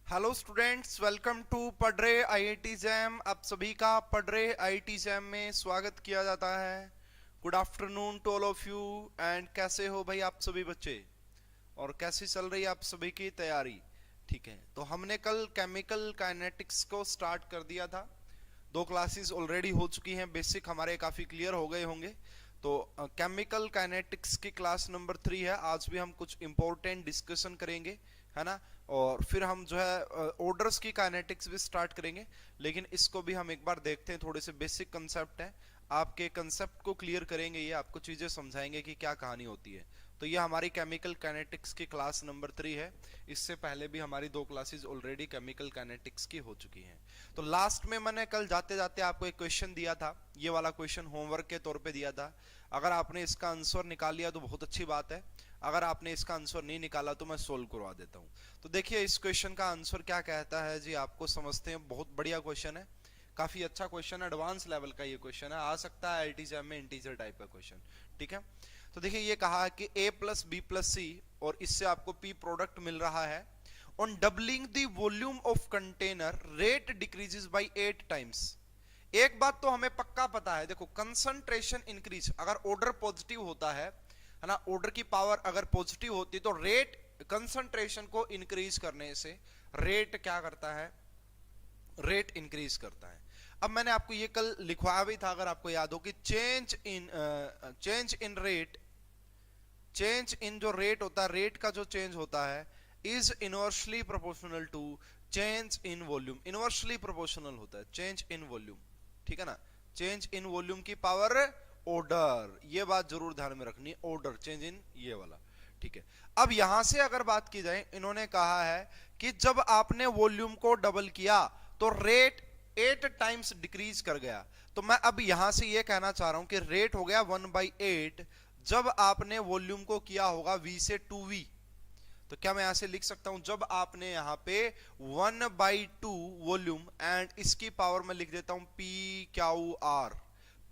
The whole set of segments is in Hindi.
हेलो स्टूडेंट्स, वेलकम टू पढ़ रहे आईआईटी जैम। आप सभी का पढ़ रहे आईआईटी जैम में स्वागत किया जाता है। Good afternoon to all of you. And कैसे हो भाई आप सभी बच्चे, और कैसी चल रही है आप सभी की तैयारी? ठीक है, तो हमने कल केमिकल काइनेटिक्स को स्टार्ट कर दिया था। 2 क्लासेस ऑलरेडी हो चुकी हैं, बेसिक हमारे काफ़ी क्लियर हो गए होंगे। तो केमिकल काइनेटिक्स की क्लास नंबर 3 है। आज भी हम कुछ इंपॉर्टेंट डिस्कशन करेंगे, है ना। और फिर हम जो है ऑर्डर्स की काइनेटिक्स भी स्टार्ट करेंगे, लेकिन इसको भी हम एक बार देखते हैं। थोड़े से बेसिक कंसेप्ट हैं, आपके कंसेप्ट को क्लियर करेंगे, ये आपको चीज़ें समझाएंगे कि क्या कहानी होती है। तो ये हमारी केमिकल काइनेटिक्स की क्लास नंबर 3 है। इससे पहले भी हमारी 2 क्लासेस ऑलरेडी केमिकल काइनेटिक्स की हो चुकी हैं। तो लास्ट में मैंने कल जाते जाते आपको एक क्वेश्चन दिया था, ये वाला क्वेश्चन होमवर्क के तौर पे दिया था। अगर आपने इसका आंसर निकाल लिया तो बहुत अच्छी बात है, अगर आपने इसका आंसर नहीं निकाला तो मैं सोल्व करवा देता हूँ। तो देखिए इस क्वेश्चन का आंसर क्या कहता है जी, आपको समझते हैं। बहुत बढ़िया क्वेश्चन है, काफी अच्छा क्वेश्चन है, एडवांस लेवल का ये क्वेश्चन है। आ सकता है आईआईटी जैम में इंटीजर टाइप का क्वेश्चन। ठीक है, तो देखिए ये कहा है कि a प्लस बी प्लस सी, और इससे आपको p प्रोडक्ट मिल रहा है। On doubling the volume of container rate decreases by 8 times. एक बात तो हमें पक्का पता है, देखो कंसंट्रेशन इंक्रीज अगर ऑर्डर पॉजिटिव होता है ना, ऑर्डर की पावर अगर पॉजिटिव होती तो रेट कंसंट्रेशन को इंक्रीज करने से रेट क्या करता है, रेट इंक्रीज करता है। अब मैंने आपको ये कल लिखवाया भी था, अगर आपको याद हो, कि change in rate, change in जो रेट होता है, रेट का जो चेंज होता है is inversely proportional to change in volume. Inversely proportional होता है चेंज इन वॉल्यूम, ठीक है ना। चेंज इन वॉल्यूम की पावर ऑर्डर, ये बात जरूर ध्यान में रखनी, ऑर्डर चेंज इन ये वाला। ठीक है, अब यहां से अगर बात की जाए, इन्होंने कहा है कि जब आपने वॉल्यूम को डबल किया तो रेट 8 टाइम्स डिक्रीज कर गया। तो मैं अब यहां से ये कहना चाह रहा हूं कि रेट हो गया 1/8 जब आपने वॉल्यूम को किया होगा v से 2v। तो क्या मैं यहां से लिख सकता हूं, जब आपने यहां पे 1/2 वॉल्यूम एंड इसकी पावर में लिख देता हूं p Q R.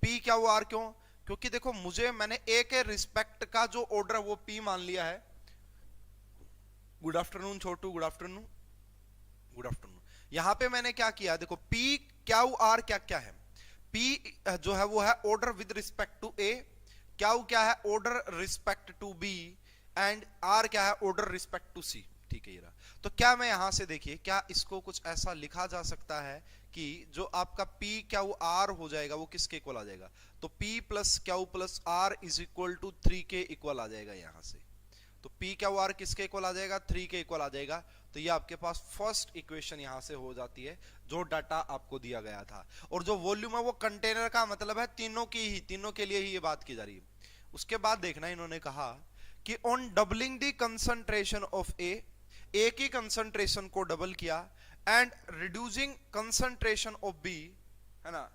p Q R क्यों? क्योंकि देखो मुझे, मैंने a के रिस्पेक्ट का जो ऑर्डर है वो p मान लिया है। गुड आफ्टरनून छोटू, गुड आफ्टरनून, गुड आफ्टरनून। यहां पे मैंने क्या किया, देखो p क्यू आर क्या क्या है। p जो है वो है order with respect to a, Q क्या है order respect to b, and r क्या है ऑर्डर रिस्पेक्ट टू c। ठीक है, ये रहा। तो क्या मैं यहां से, देखिए क्या इसको कुछ ऐसा लिखा जा सकता है कि जो आपका p क्यू r हो जाएगा वो किसके इक्वल आ जाएगा, तो p plus Q plus r is equal to 3 के इक्वल आ जाएगा यहां से। तो p क्यू r किसके इक्वल आ जाएगा, 3 के इक्वल आ जाएगा। तो ये आपके पास फर्स्ट इक्वेशन यहां से हो जाती है, जो डाटा आपको दिया गया था। और जो वॉल्यूम है वो कंटेनर का मतलब है तीनों की ही, तीनों के लिए ही ये बात की जा रही है। उसके बाद देखना, इन्होंने कहा कि on doubling the concentration of A की कंसंट्रेशन को डबल किया, and reducing concentration of B, है ना,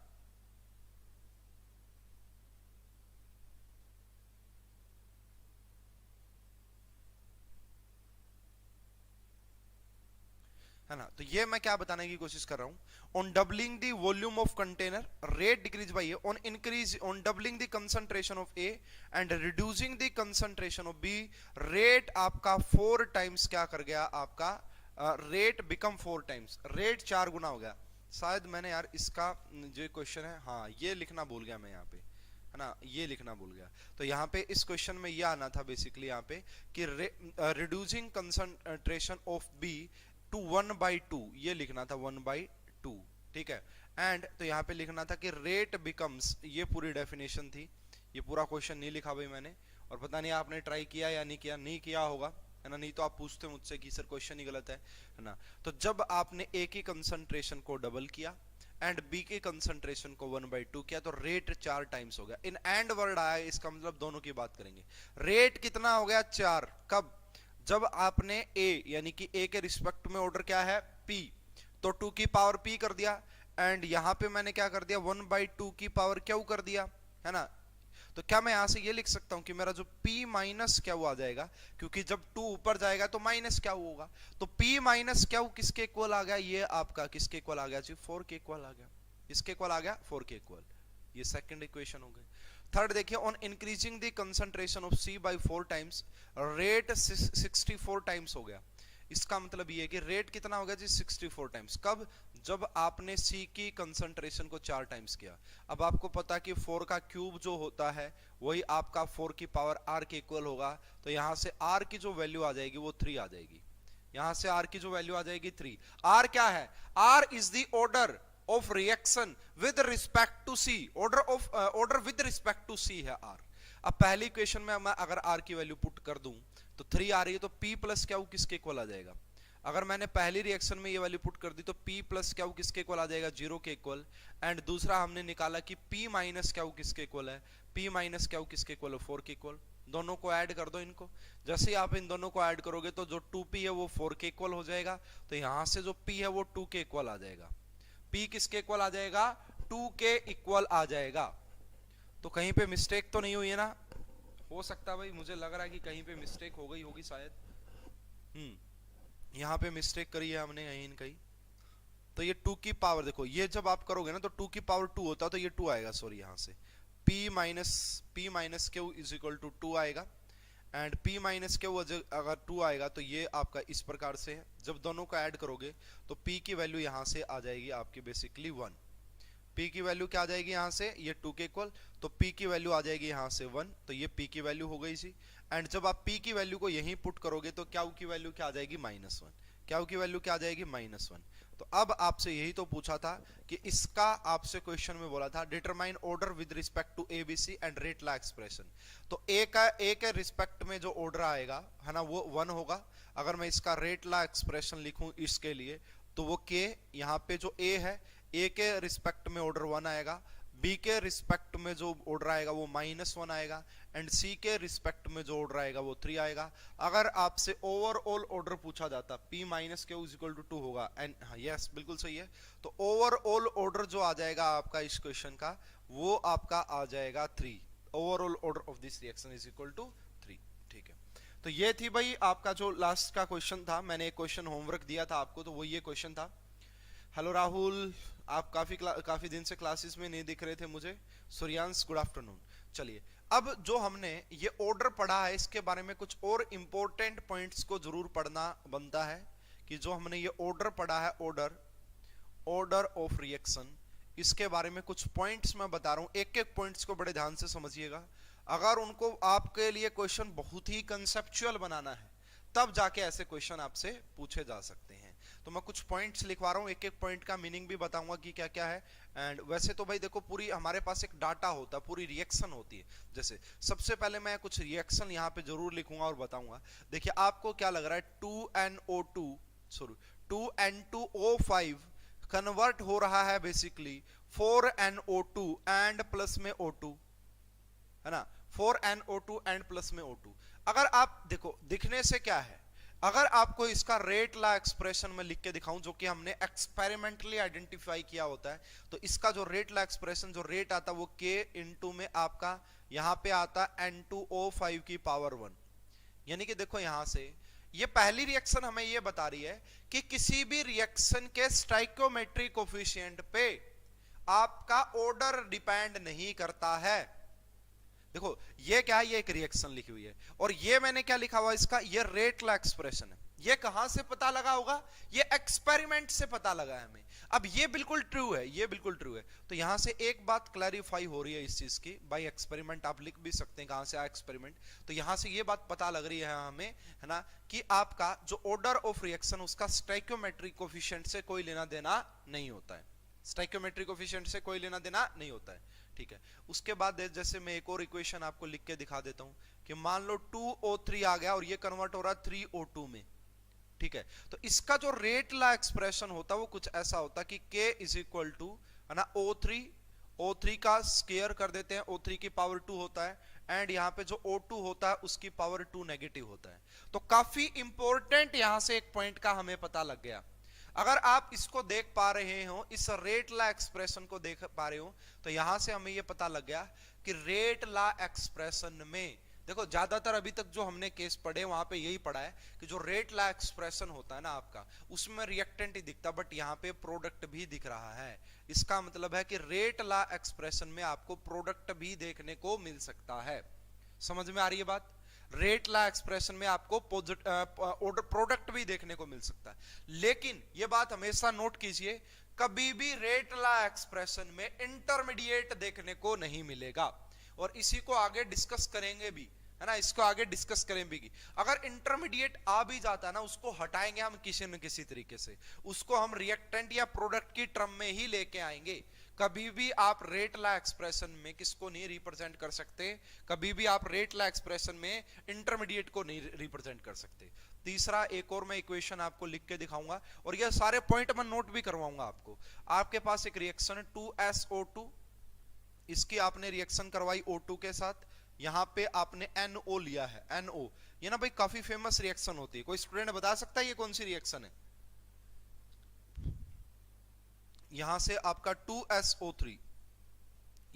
है ना। तो ये मैं क्या बताने की कोशिश कर रहा हूं, on doubling the volume of container rate decrease by A, on increase, on doubling the concentration of A and reducing the concentration of B, rate आपका 4 टाइम्स क्या कर गया, आपका रेट बिकम 4 टाइम्स, रेट 4 गुना हो गया। शायद मैंने यार इसका जो क्वेश्चन है, हाँ ये लिखना भूल गया मैं यहाँ पे, है ना, ये लिखना भूल गया। तो यहाँ पे इस क्वेश्चन में ये आना था बेसिकली यहाँ पे कि reducing concentration of B to 1/2, ये लिखना था 1/2। ठीक है, एंड तो यहाँ पे लिखना था कि रेट बिकम्स, ये पूरी डेफिनेशन थी। ये पूरा क्वेश्चन नहीं लिखा भाई मैंने, और पता नहीं आपने ट्राई किया या नहीं किया, नहीं किया होगा, है ना, नहीं तो आप पूछते मुझसे कि सर क्वेश्चन ही गलत है ना। तो जब आपने ए की कंसंट्रेशन को डबल किया एंड बी की कंसंट्रेशन को 1/2 किया, तो रेट 4 टाइम्स हो गया। इन एंड वर्ड आया, इसका मतलब दोनों की बात करेंगे। रेट कितना हो गया, 4, कब, जब आपने a यानी कि a के रिस्पेक्ट में ऑर्डर क्या है p, तो 2 की पावर p कर दिया, एंड यहां पे मैंने क्या कर दिया 1/2 की पावर q कर दिया, है ना। तो क्या मैं यहां से ये लिख सकता हूं कि मेरा जो p माइनस q आ जाएगा, क्योंकि जब 2 ऊपर जाएगा तो माइनस q होगा। तो p माइनस q किसके इक्वल आ गया, ये आपका किसके इक्वल आ गया जी, 4 के इक्वल आ गया। इसके इक्वल आ गया 4 के इक्वल। ये सेकंड इक्वेशन हो गई। थर्ड देखिए, on increasing the concentration of C by 4 times, rate 64 times हो गया। इसका मतलब ये है कि रेट कितना हो गया जी 64 टाइम्स। कब? जब आपने C की कंसंट्रेशन को 4 टाइम्स किया। अब आपको पता कि 4 का क्यूब जो होता है वही आपका 4 की पावर R के इक्वल होगा, तो यहां से R की जो वैल्यू आ जाएगी वो 3 आ जाएगी। यहां से R की जो वैल्यू आ जाएगी 3। R क्या है? R is the order of reaction with respect to C। Order with respect to C है R। अब पहली इक्वेशन में मैं अगर R की वैल्यू पुट कर दूं तो 3 आ रही है, तो P प्लस क्या किसके इक्वल आ जाएगा? अगर मैंने पहली रिएक्शन में ये वैल्यू पुट कर दी तो P प्लस क्या किसके इक्वल आ जाएगा? 0 के इक्वल। एंड दूसरा हमने निकाला कि P माइनस क्या किसके इक्वल है? P माइनस क्या किसके इक्वल है? 4 के इक्वल। दोनों को ऐड कर दो इनको। जैसे ही आप इन दोनों को ऐड करोगे तो जो 2P है वो 4 के इक्वल हो जाएगा, तो यहां से जो P है वो 2 के इक्वल आ जाएगा। P किसके इक्वल आ जाएगा? 2 के इक्वल आ जाएगा। तो कहीं पे मिस्टेक तो नहीं हुई है ना? हो सकता भाई, मुझे लग रहा है कि कहीं पे मिस्टेक हो गई होगी शायद। यहाँ पे मिस्टेक करी है हमने कहीं न कहीं। तो ये 2 की पावर, देखो ये जब आप करोगे ना तो 2 की पावर 2 होता है, तो ये 2 आएगा, सॉरी यहाँ से P minus Q is equal to 2 आएगा। एंड P माइनस क्यू अगर 2 आएगा तो ये आपका इस प्रकार से है। जब दोनों को ऐड करोगे तो P की वैल्यू यहाँ से आ जाएगी आपकी बेसिकली 1। P की वैल्यू क्या आ जाएगी यहाँ से? ये 2 के इक्वल, तो P की वैल्यू आ जाएगी यहाँ से 1, तो ये P की वैल्यू हो गई जी। एंड जब आप P की वैल्यू को यहीं पुट करोगे तो क्या की वैल्यू क्या आ जाएगी? -1। क्या की वैल्यू क्या आ जाएगी? -1। तो अब आपसे यही तो पूछा था कि इसका आपसे क्वेश्चन में बोला था determine order with respect to ABC and rate law expression. तो A के रिस्पेक्ट में जो ऑर्डर आएगा है ना वो 1 होगा। अगर मैं इसका रेट ला एक्सप्रेशन लिखूं इसके लिए तो वो K, यहाँ पे जो A है A के रिस्पेक्ट में ऑर्डर 1 आएगा, B के रिस्पेक्ट में जो ऑर्डर आएगा वो -1 आएगा, एंड C के रिस्पेक्ट में जो ऑर्डर आएगा वो 3 आएगा। अगर आपसे ओवरऑल ऑर्डर पूछा जाता P minus Q is equal to 2 होगा, एंड यस बिल्कुल सही है। तो ओवरऑल ऑर्डर जो आ जाएगा आपका इस क्वेश्चन का वो आपका आ जाएगा 3। Overall order of this reaction is equal to 3। ठीक है, तो ये थी भाई आपका जो लास्ट का क्वेश्चन था। मैंने एक क्वेश्चन होमवर्क दिया था आपको, तो वो ये क्वेश्चन था। हेलो राहुल, आप काफी दिन से क्लासेस में नहीं दिख रहे थे मुझे। Suryansh, good afternoon. चलिए, अब जो हमने ये ऑर्डर पढ़ा है इसके बारे में कुछ और इंपॉर्टेंट पॉइंट्स को जरूर पढ़ना बनता है कि जो हमने ये ऑर्डर पढ़ा है, ऑर्डर ऑफ रिएक्शन, इसके बारे में कुछ पॉइंट्स मैं बता रहा हूं। एक एक पॉइंट्स को बड़े ध्यान से समझिएगा। अगर उनको आपके लिए क्वेश्चन बहुत ही कंसेप्चुअल बनाना है तब जाके ऐसे क्वेश्चन आपसे पूछे जा सकते हैं। तो मैं कुछ पॉइंट्स लिखवा रहा हूँ, एक एक पॉइंट का मीनिंग भी बताऊंगा कि क्या क्या है। एंड वैसे तो भाई देखो, पूरी हमारे पास एक डाटा होता है, पूरी रिएक्शन होती है। जैसे सबसे पहले मैं कुछ रिएक्शन यहाँ पे जरूर लिखूंगा और बताऊंगा। देखिए आपको क्या लग रहा है, 2N2O5 कन्वर्ट हो रहा है बेसिकली 4NO2 एंड प्लस में O2, है ना, 4NO2 एंड प्लस में O2। अगर आप देखो दिखने से क्या है, अगर आपको इसका रेट ला एक्सप्रेशन में लिख के दिखाऊं जो कि हमने एक्सपेरिमेंटली आइडेंटिफाई किया होता है, तो इसका जो रेट ला एक्सप्रेशन जो रेट आता है वो K इंटू में आपका यहां पे आता N2O5 की पावर 1। यानी कि देखो यहां से ये पहली रिएक्शन हमें ये बता रही है कि किसी भी रिएक्शन के स्टाइकियोमेट्रिक कोफिशिएंट पे आपका ऑर्डर डिपेंड नहीं करता है। देखो ये क्या है, ये एक रिएक्शन लिखी हुई है और ये मैंने क्या लिखा हुआ इसका, ये रेट ला एक्सप्रेशन है। ये कहां से पता लगा होगा, ये एक्सपेरिमेंट से पता लगा है हमें। अब ये बिल्कुल ट्रू है, ये बिल्कुल ट्रू है। तो यहां से एक बात क्लैरिफाई हो रही है इस चीज की, बाय एक्सपेरिमेंट आप लिख भी सकते हैं कहां से आया एक्सपेरिमेंट। तो यहां से ये बात पता लग रही है हमें, है ना, कि आपका जो ऑर्डर ऑफ रिएक्शन उसका स्टोइकियोमेट्रिक कोफिशिएंट से कोई लेना देना नहीं होता है। स्टोइकियोमेट्रिक कोफिशिएंट से कोई लेना देना नहीं होता है। ठीक है, उसके बाद जैसे मैं एक और इक्वेशन आपको लिख के दिखा देता हूं कि मान लो 2O3 आ गया और ये कन्वर्ट हो रहा है 3O2 में। ठीक है, तो इसका जो रेट ला एक्सप्रेशन होता है वो कुछ ऐसा होता कि K इज इक्वल टू, है ना, O3 का स्क्वायर कर देते हैं, O3 की पावर 2 होता है, एंड यहाँ पे जो O2 होता है उसकी पावर 2 नेगेटिव होता है। तो काफी इंपॉर्टेंट यहां से एक पॉइंट का हमें पता लग गया। अगर आप इसको देख पा रहे हो, इस रेट ला एक्सप्रेशन को देख पा रहे हो, तो यहां से हमें यह पता लग गया कि रेट ला एक्सप्रेशन में देखो ज्यादातर अभी तक जो हमने केस पढ़े वहां पे यही पढ़ा है कि जो रेट ला एक्सप्रेशन होता है ना आपका, उसमें रिएक्टेंट ही दिखता, बट यहाँ पे प्रोडक्ट भी दिख रहा है। इसका मतलब है कि रेट ला एक्सप्रेशन में आपको प्रोडक्ट भी देखने को मिल सकता है। समझ में आ रही है बात? रेट ला एक्सप्रेशन में आपको प्रोडक्ट भी देखने को मिल सकता है, लेकिन यह बात हमेशा नोट कीजिए, कभी भी रेट ला एक्सप्रेशन में इंटरमीडिएट देखने को नहीं मिलेगा, और इसी को आगे डिस्कस करेंगे भी, है ना, इसको आगे डिस्कस करेंगे भी। अगर इंटरमीडिएट आ भी जाता है ना, उसको हटाएंगे हम किसी न किसी तरीके से, उसको हम रिएक्टेंट या प्रोडक्ट की टर्म में ही लेके आएंगे। कभी भी आप रेट ला एक्सप्रेशन में किसको नहीं रिप्रेजेंट कर सकते, कभी भी आप रेट ला एक्सप्रेशन में इंटरमीडिएट को नहीं रिप्रेजेंट कर सकते। तीसरा, एक और मैं इक्वेशन आपको लिख के दिखाऊंगा, और ये सारे पॉइंट मैं नोट भी करवाऊंगा आपको। आपके पास एक रिएक्शन है 2SO2, इसकी आपने रिएक्शन करवाई O2 के साथ, यहां पे आपने NO लिया है, NO, ये ना भाई काफी फेमस रिएक्शन होती है। कोई स्टूडेंट बता सकता है ये कौन सी रिएक्शन है? यहां से आपका 2SO3,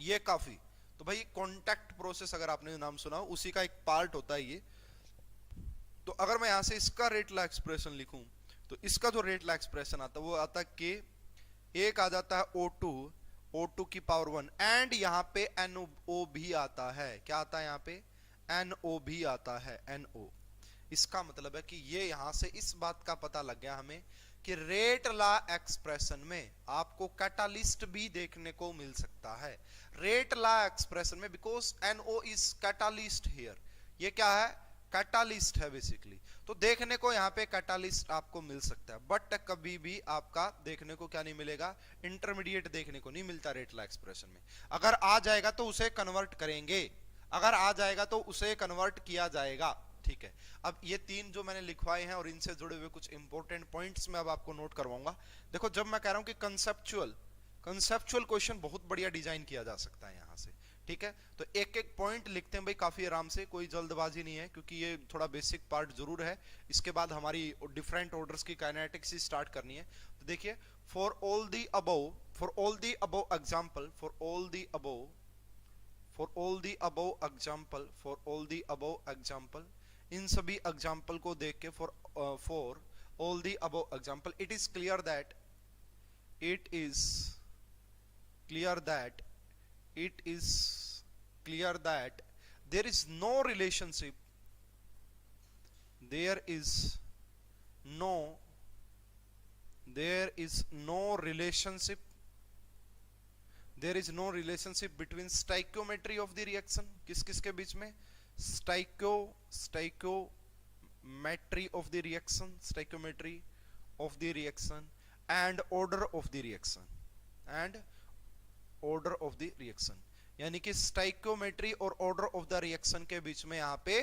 ये काफी, तो भाई कॉन्टैक्ट प्रोसेस अगर आपने नाम सुना हो, उसी का एक पार्ट होता है ये। तो अगर मैं यहां से इसका रेट ला एक्सप्रेशन लिखूं, तो इसका जो रेट ला एक्सप्रेशन आता है वो आता है के, एक आ जाता है O2 की पावर 1, एंड यहां पे NO भी आता है। क्या आता है यहां पे? NO भी आता है, NO। इसका मतलब है कि ये यहां से इस बात का पता लग गया हमें कि रेट ला एक्सप्रेशन में आपको कैटालिस्ट भी देखने को मिल सकता है। रेट ला एक्सप्रेशन में, because NO is catalyst here, ये क्या है? कैटालिस्ट है बेसिकली, तो देखने को यहाँ पे कैटालिस्ट आपको मिल सकता है, बट कभी भी आपका देखने को क्या नहीं मिलेगा? इंटरमीडिएट देखने को नहीं मिलता रेट ला एक्सप्रेशन में। अगर आ जाएगा तो उसे कन्वर्ट करेंगे, अगर आ जाएगा तो उसे कन्वर्ट किया जाएगा, ठीक है। अब ये तीन जो मैंने लिखवाए हैं और इनसे जुड़े हुए कुछ इंपॉर्टेंट पॉइंट्स मैं अब आपको नोट करवाऊंगा। देखो, जब मैं कह रहा हूं कि कंसेप्चुअल क्वेश्चन बहुत बढ़िया डिजाइन किया जा सकता है यहां से, ठीक है। तो एक एक पॉइंट लिखते हैं भाई काफी आराम से, कोई जल्दबाजी नहीं है, क्योंकि ये थोड़ा बेसिक पार्ट जरूर है। इसके बाद हमारी डिफरेंट ऑर्डर्स की काइनेटिक्स ही स्टार्ट करनी है। तो देखिए, for all the above example, इन सभी एग्जाम्पल को देख के, for all the above example, it is clear that there is no relationship between stoichiometry of the reaction, किस के बीच में? stoichiometry of the reaction and order of the reaction, यानी कि स्टाइक्योमेट्री और ऑर्डर ऑफ द रिएक्शन के बीच में यहाँ पे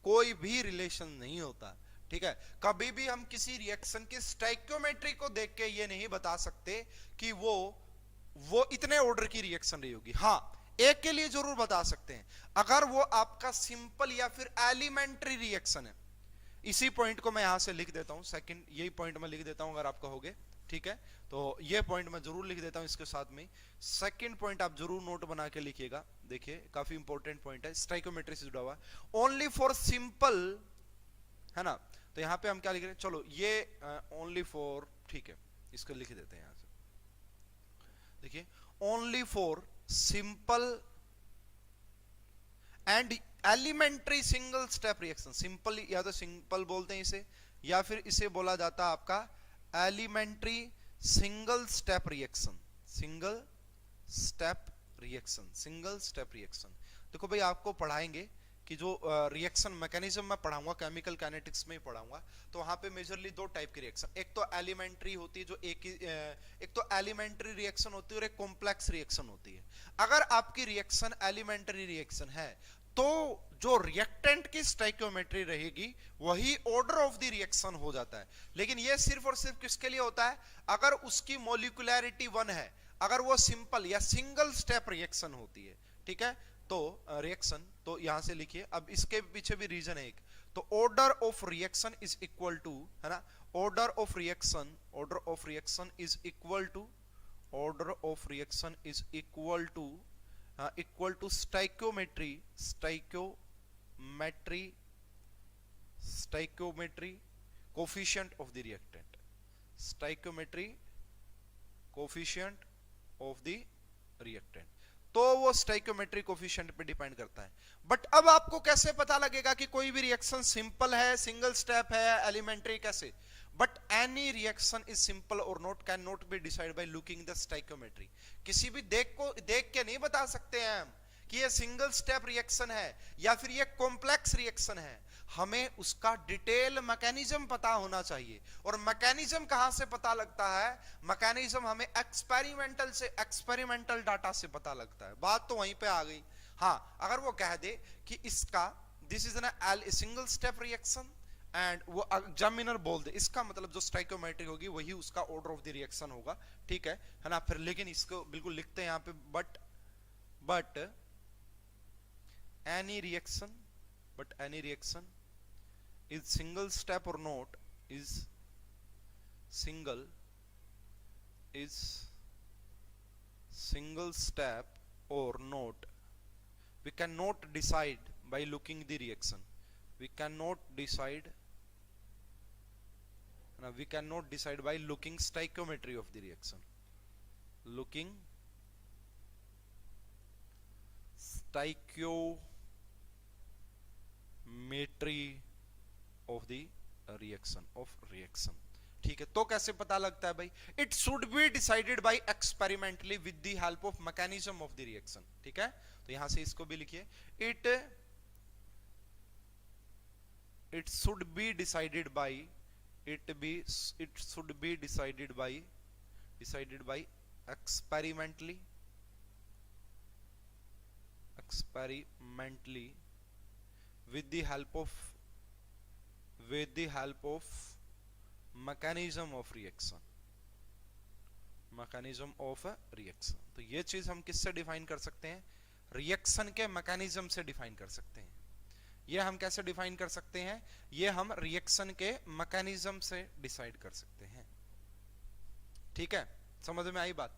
कोई भी रिलेशन नहीं होता, ठीक है। कभी भी हम किसी रिएक्शन की स्टाइक्योमेट्री को देख के ये नहीं बता सकते कि वो इतने ऑर्डर की रिएक्शन रही होगी। हाँ, एक के लिए जरूर बता सकते हैं, अगर वो आपका सिंपल या फिर एलिमेंट्री रिएक्शन है। इसी पॉइंट को मैं यहां से लिख देता हूं, सेकंड यही पॉइंट मैं लिख देता हूं अगर आप कहोगे, ठीक है। तो ये पॉइंट मैं जरूर लिख देता हूं इसके साथ में। सेकंड पॉइंट आप जरूर नोट बना के लिखिएगा, देखिए काफी इंपॉर्टेंट पॉइंट है, स्टाइकोमेट्री से जुड़ा हुआ। ओनली फॉर सिंपल, है ना, तो यहां पे हम क्या लिख रहे हैं? चलो ये ओनली फॉर, ठीक है, इसको लिख देते हैं यहां से। देखिए, only for simple and elementary single step reaction, simple या तो सिंपल बोलते हैं इसे, या फिर इसे बोला जाता है आपका एलिमेंट्री सिंगल स्टेप रिएक्शन। देखो भाई, आपको पढ़ाएंगे कि जो रिएक्शन मैकेनिज्म मैं पढ़ाऊंगा, केमिकल काइनेटिक्स में ही पढ़ाऊंगा, तो वहां पे मेजरली दो टाइप की रिएक्शन, एक तो एलिमेंट्री होती है, जो एक तो एलिमेंट्री रिएक्शन होती है और एक कॉम्प्लेक्स रिएक्शन होती है। अगर आपकी रिएक्शन एलिमेंट्री रिएक्शन है तो जो रिएक्टेंट की स्टाइक्योमेट्री रहेगी वही ऑर्डर ऑफ द रिएक्शन हो जाता है। लेकिन ये सिर्फ और सिर्फ किसके लिए होता है? अगर उसकी मोलिकुलैरिटी 1 है, अगर वो सिंपल या सिंगल स्टेप रिएक्शन होती है, ठीक है। तो रिएक्शन, तो यहां से लिखिए, अब इसके पीछे भी रीजन है एक, तो order of reaction is equal to, है ना, order of reaction is equal to stoichiometry coefficient of the reactant, stoichiometry coefficient of the reactant. तो वो स्टोइकियोमेट्रिक कोफिशिएंट पे डिपेंड करता है। बट अब आपको कैसे पता लगेगा कि कोई भी रिएक्शन सिंपल है, सिंगल स्टेप है, एलिमेंट्री, कैसे? But any reaction is simple और not can not be decide by looking the stoichiometry. किसी भी देख के नहीं बता सकते हैं हम कि ये सिंगल स्टेप रिएक्शन है या फिर ये कॉम्प्लेक्स रिएक्शन है। हमें उसका डिटेल मैकेनिज्म पता होना चाहिए। और मैकेनिज्म कहां से पता लगता है? मैकेनिज्म हमें एक्सपेरिमेंटल डाटा से पता लगता है। बात तो वहीं पे आ गई। हाँ, अगर वो कह दे कि इसका this is an single step reaction and वो एग्जामिनर बोल दे, इसका मतलब जो स्टोइकियोमेट्री होगी वही उसका ऑर्डर ऑफ द रिएक्शन होगा, ठीक है ना? फिर लेकिन इसको बिल्कुल लिखते हैं यहां पे, but any reaction is single step or not is single step or not, we cannot decide by looking the reaction. We cannot decide by looking stoichiometry of the reaction. Looking stoichiometry of the reaction, ठीक है? तो कैसे पता लगता है भाई? It should be decided by experimentally with the help of mechanism of the reaction, ठीक है? तो यहां से इसको भी लिखिए, it should be decided by experimentally with the help of mechanism of reaction. तो ये चीज हम किससे डिफाइन कर सकते हैं? रिएक्शन के मैकेनिज्म से डिफाइन कर सकते हैं। ये हम कैसे डिफाइन कर सकते हैं? ये हम रिएक्शन के मैकेनिज्म से डिसाइड कर सकते हैं, ठीक है? समझ में आई बात?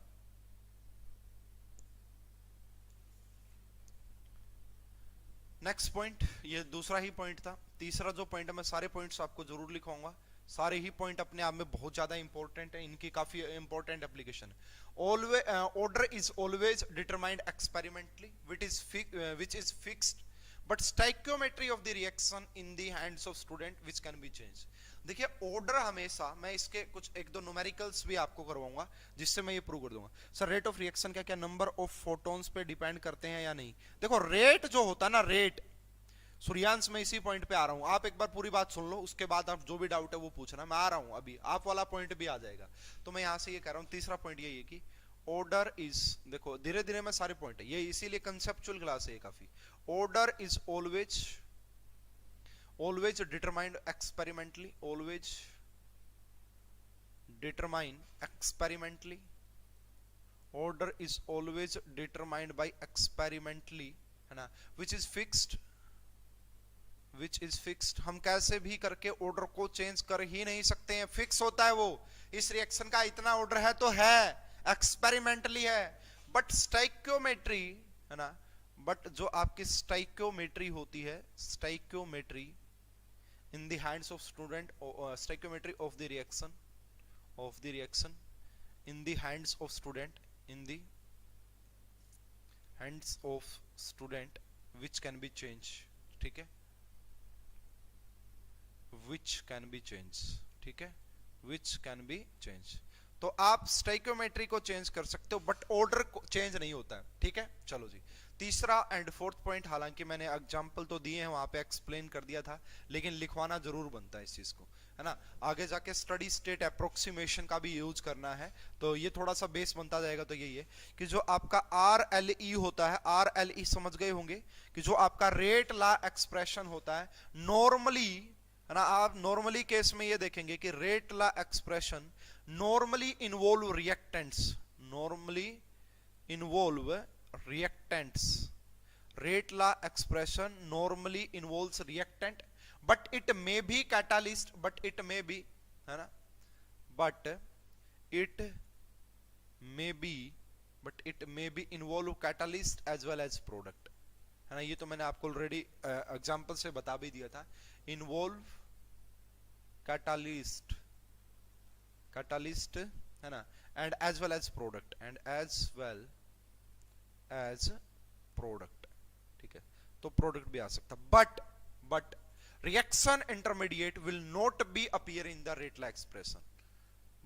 नेक्स्ट पॉइंट, ये दूसरा ही पॉइंट था। तीसरा जो पॉइंट है, मैं सारे पॉइंट्स आपको जरूर लिखवाऊंगा। सारे ही पॉइंट अपने आप में बहुत ज्यादा इंपॉर्टेंट है, इनकी काफी इंपॉर्टेंट एप्लीकेशन है। Order is always determined experimentally which is fixed, but stoichiometry of the reaction in the hands of student which can be changed. देखिए, ऑर्डर हमेशा, मैं इसके कुछ एक दो न्यूमेरिकल्स भी आपको करवाऊंगा जिससे मैं ये प्रूव कर दूंगा। सर, रेट ऑफ रिएक्शन क्या नंबर ऑफ फोटॉन्स पे डिपेंड करते हैं या नहीं? देखो, रेट जो होता है ना, रेट, सूर्यांश, मैं इसी पॉइंट पे आ रहा हूं। आप एक बार पूरी बात सुन लो, उसके बाद आप जो भी डाउट है वो पूछना। मैं आ रहा हूं, अभी आप वाला पॉइंट भी आ जाएगा। तो मैं यहां से ये कह रहा हूं, तीसरा पॉइंट यही है कि ऑर्डर इज, देखो धीरे धीरे मैं सारे पॉइंट है, ये इसीलिए कंसेप्चुअल क्लास है काफी। Order is always determined experimentally, always determine experimentally. Order is always determined by experimentally, है ना? which is fixed. हम कैसे भी करके ऑर्डर को चेंज कर ही नहीं सकते हैं, फिक्स होता है वो। इस रिएक्शन का इतना ऑर्डर है तो है, एक्सपेरिमेंटली है। बट स्टोइकियोमेट्री, है ना, बट जो आपकी स्टोइकियोमेट्री होती है, stoichiometry in the hands of student, stoichiometry of the reaction in the hands of student which can be changed, ठीक है? which can be changed। तो आप स्टोइकियोमेट्री को चेंज कर सकते हो, बट ऑर्डर को चेंज नहीं होता है, ठीक है? चलो जी, तीसरा एंड फोर्थ पॉइंट, हालांकि मैंने एग्जांपल तो दिए हैं, वहां पे एक्सप्लेन कर दिया था, लेकिन लिखवाना जरूर बनता है इस चीज को, है ना? आगे जाके स्टडी स्टेट अप्रोक्सीमेशन का भी यूज करना है, तो ये थोड़ा सा बेस बनता जाएगा। तो यही है कि जो आपका RLE होता है, RLE समझ गए होंगे कि जो आपका रेट लॉ एक्सप्रेशन होता है, नॉर्मली, है ना, आप नॉर्मली केस में ये देखेंगे कि rate law expression normally involve reactants. Rate law expression normally involves reactant, but it may be catalyst, है ना, but it may be involve catalyst as well as product, है ना? ये तो मैंने आपको ऑलरेडी एग्जांपल से बता भी दिया था। इन्वॉल्व कैटालिस्ट, है ना, and as well as product, as product, ठीक है, तो प्रोडक्ट भी आ सकता, but reaction intermediate will not be appear in the rate law expression,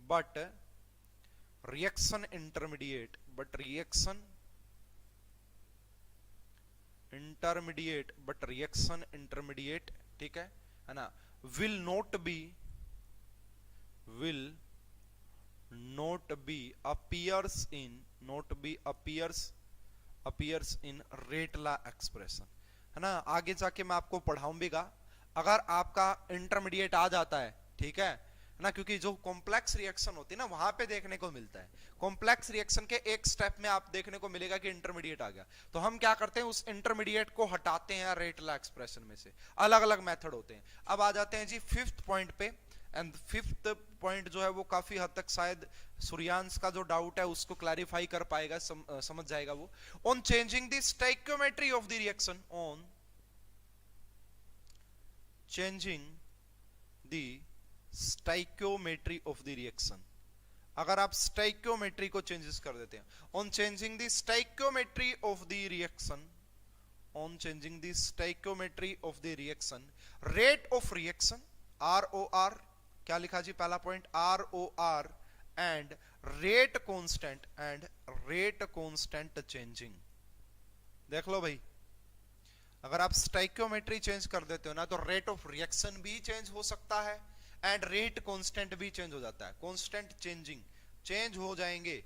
but reaction intermediate, reaction intermediate, ठीक है ना, will not be appears in rate law expression, है ना। आगे जाके मैं आपको पढ़ाऊंगा, अगर आपका इंटरमीडिएट आ जाता है, ठीक है ना, क्योंकि जो कॉम्प्लेक्स रिएक्शन होती है ना वहां पे देखने को मिलता है, कॉम्प्लेक्स रिएक्शन के एक स्टेप में आप देखने को मिलेगा कि इंटरमीडिएट आ गया, तो हम क्या करते हैं, उस इंटरमीडिएट को हटाते हैं रेट लॉ एक्सप्रेशन में से। अलग अलग मेथड होते हैं। अब आ जाते हैं जी फिफ्थ पॉइंट पे, एंड फिफ्थ पॉइंट जो है वो काफी हद तक शायद सूर्यांश का जो डाउट है उसको क्लैरिफाई कर पाएगा, समझ जाएगा वो। On changing the stoichiometry of the reaction, on changing the stoichiometry of the reaction, अगर आप स्टोइकियोमेट्री को चेंजेस कर देते हैं, on changing the stoichiometry of the reaction, on changing the stoichiometry of the reaction, rate of reaction ROR, क्या लिखा जी पहला point, ROR and rate constant changing. देख लो भाई, अगर आप स्टोइकियोमेट्री चेंज कर देते हो ना, तो रेट ऑफ रिएक्शन भी चेंज हो सकता है एंड रेट कांस्टेंट भी चेंज हो जाता है, कांस्टेंट चेंजिंग चेंज हो जाएंगे,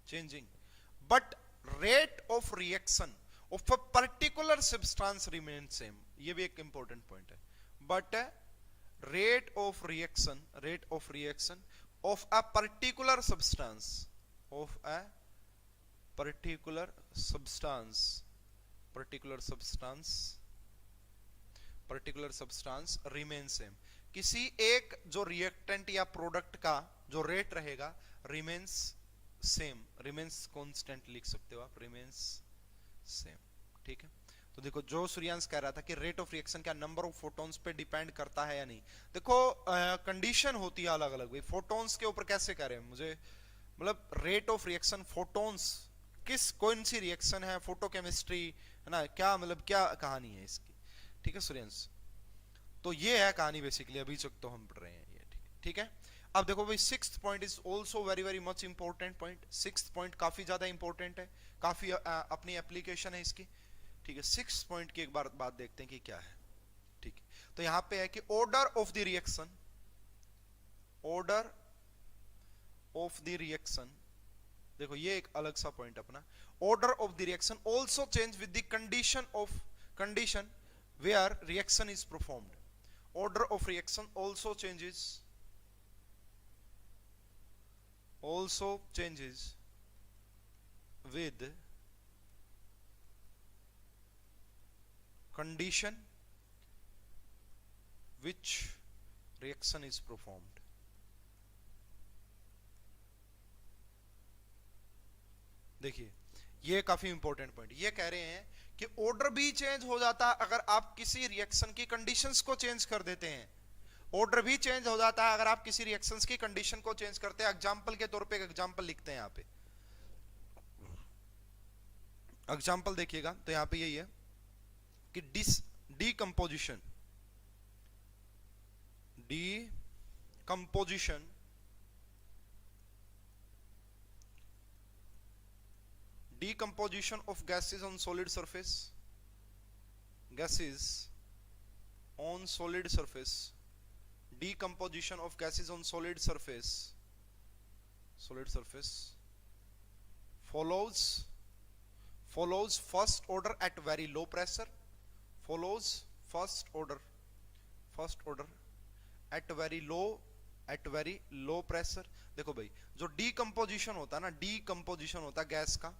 changing, but rate of reaction of a particular substance remain same. ये भी एक इंपॉर्टेंट पॉइंट है, but rate of reaction of a particular substance remain same। किसी एक जो रिएक्टेंट या प्रोडक्ट का जो रेट रहेगा remains same, remains constant लिख सकते हो आप, remains same, ठीक है। तो देखो जो सूर्यांश कह रहा था कि रेट ऑफ रिएक्शन क्या नंबर ऑफ फोटॉन्स पे डिपेंड करता है या नहीं, देखो कंडीशन होती है अलग अलग भाई। फोटॉन्स के ऊपर कैसे कह रहे हैं मुझे, मतलब रेट ऑफ रिएक्शन फोटॉन्स किस कौन सी रिएक्शन है, फोटोकेमिस्ट्री है ना, क्या मतलब क्या कहानी है इसकी, ठीक है सूर्यांश। तो ये है कहानी बेसिकली, अभी तक तो हम पढ़ रहे हैं ये, ठीक है। अब देखो भाई sixth point is also very very much important point, sixth point काफी ज्यादा इंपॉर्टेंट है, काफी अपनी एप्लीकेशन है इसकी, ठीक है। सिक्स पॉइंट की एक बार बात देखते हैं कि क्या है, ठीक है। तो यहां पे है कि ऑर्डर ऑफ द रिएक्शन, देखो ये एक अलग सा पॉइंट अपना, order of the reaction also change with the condition where reaction is performed, order of reaction also changes with condition which reaction is performed। देखिए ये काफी इंपॉर्टेंट पॉइंट, ये कह रहे हैं कि ऑर्डर भी चेंज हो जाता है अगर आप किसी रिएक्शन की कंडीशंस को चेंज कर देते हैं, ऑर्डर भी चेंज हो जाता है अगर आप किसी रिएक्शंस की कंडीशन को चेंज करते हैं। एग्जांपल के तौर पे एक एग्जांपल लिखते हैं, यहां पे एग्जांपल देखिएगा, तो यहां पे यही है कि decomposition of gases on solid surface, decomposition of gases on solid surface follows first order at very low pressure, at very low pressure। देखो भाई जो डीकंपोजिशन होता है ना, डीकंपोजिशन होता है गैस का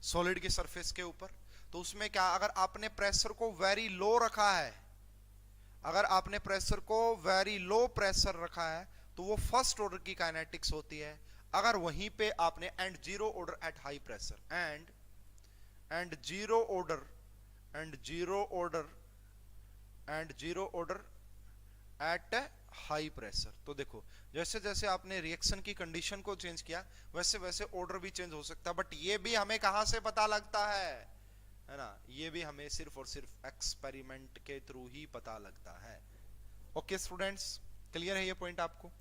सॉलिड के सरफेस के ऊपर, तो उसमें क्या, अगर आपने प्रेशर को वेरी लो रखा है, अगर आपने प्रेशर को वेरी लो प्रेशर रखा है तो वो फर्स्ट ऑर्डर की काइनेटिक्स होती है। अगर वहीं पे आपने and zero order at high pressure, and zero order at high pressure. तो देखो जैसे जैसे आपने रिएक्शन की कंडीशन को चेंज किया वैसे वैसे ऑर्डर भी चेंज हो सकता है, बट ये भी हमें कहां से पता लगता है ना, ये भी हमें सिर्फ और सिर्फ एक्सपेरिमेंट के थ्रू ही पता लगता है। ओके स्टूडेंट्स, क्लियर है ये पॉइंट आपको?